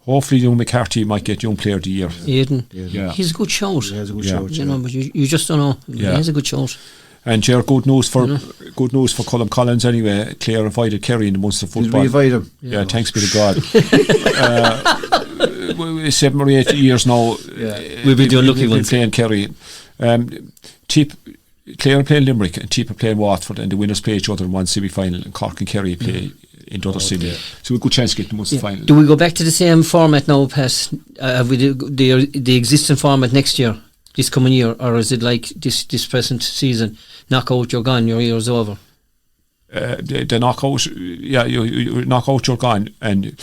young McCarthy might get Young Player of the Year. Aidan. He's a good shout. He has a good shout. You know, but you just don't know. He has a good shout. And Ger, good news for Colm Collins anyway. Clare invited Kerry in the Munster football. Did we invite him? Yeah, thanks be to God. 7 or 8 years now. We've been doing lucky ones. Playing Kerry. Clare are playing Limerick and Teep are playing Watford, and the winners play each other in one semi-final, and Cork and Kerry play in the other semi. So we've a good chance to get the Munster final. Do we go back to the same format now, Pat? Have we the existing format next year, this coming year, or is it like this present season? Knock out, you're gone, your year's over. The knockout, you knock out, you're gone, and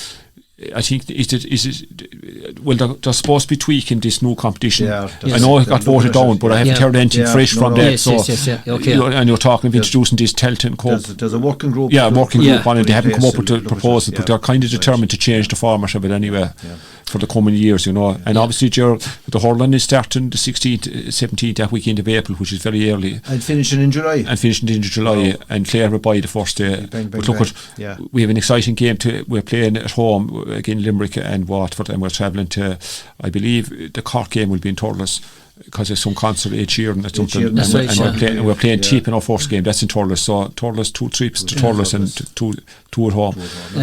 I think they're supposed to be tweaking this new competition. I know it got voted down, but I haven't heard anything fresh from that. Okay. And you're talking of introducing this Telton Cup. There's a working group. Working group on it. They haven't come up with a proposal, but they're kind of determined to change the format of it anyway. For the coming years, you know, and obviously the hurling is starting the 16th, 17th that weekend of April, which is very early, and finishing in July. And Clare will buy the first day. But look, we have an exciting game. We're playing at home again, Limerick and Watford, and we're travelling to, I believe, the Cork game will be in Thurles, because there's some concert each year and something, and we're playing Teep in our first game. That's in Thurles, so Thurles 2 trips to Thurles and two at home.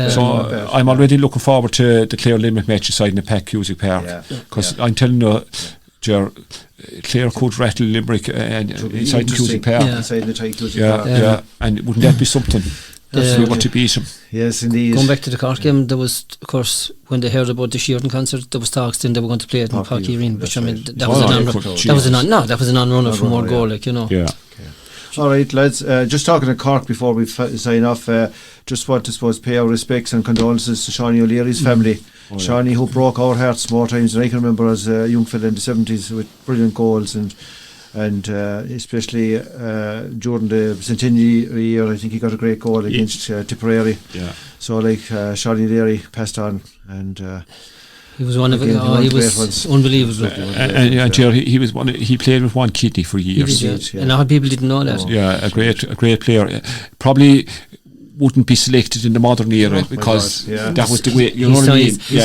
So I'm already looking forward to the Clare Limerick match inside in the Pack Cusick Park, because I'm telling you, Ger, Clare could rattle Limerick inside the Cusick Park. And wouldn't that be something? We want to beat them. Yes, indeed. Going back to the Cork game, there was, of course, when they heard about the Sheerton concert, there was talks then they were going to play it in Park Arena, which I mean, that was a non-runner for more goal, like, you know. Yeah. All right, lads. Just talking to Cork before we sign off. Just want to, suppose, pay our respects and condolences to Shawnee O'Leary's family. Shawnee, who broke our hearts more times than I can remember as a young fella in the 70s with brilliant goals, and especially during the centenary year, I think he got a great goal against Tipperary. So Shawnee O'Leary passed on, and he was one of he was unbelievable. And Jerry, he played with one kidney for years. And a lot of people didn't know that. Yeah, a great player. Probably wouldn't be selected in the modern era because that was the way, you know what I mean? The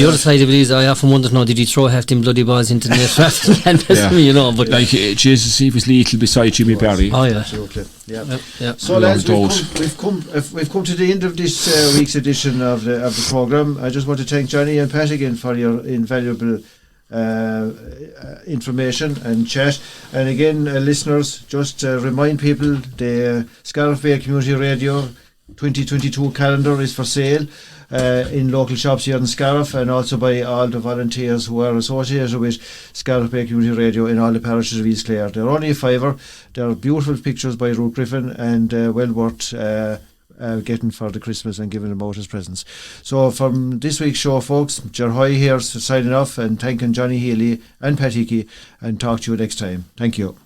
other side of it is, I often wonder now, did he throw half them bloody balls into the net rather than canvas? You know, but like Jesus, he was lethal beside Jimmy Barry. Oh yeah, absolutely. So lads, we've come to the end of this week's edition of the programme. I just want to thank Johnny and Pat again for your invaluable information and chat, and again, listeners, just remind people the Scariff Bay Community Radio 2022 calendar is for sale. in local shops here in Scariff, and also by all the volunteers who are associated with Scariff Bay Community Radio in all the parishes of East Clare. They're only a fiver. They're beautiful pictures by Ruth Griffin, and well worth getting for the Christmas and giving them out as presents. So from this week's show, folks, Ger Hoey here signing off and thanking Johnny Healy and Pat Hickey, and talk to you next time. Thank you.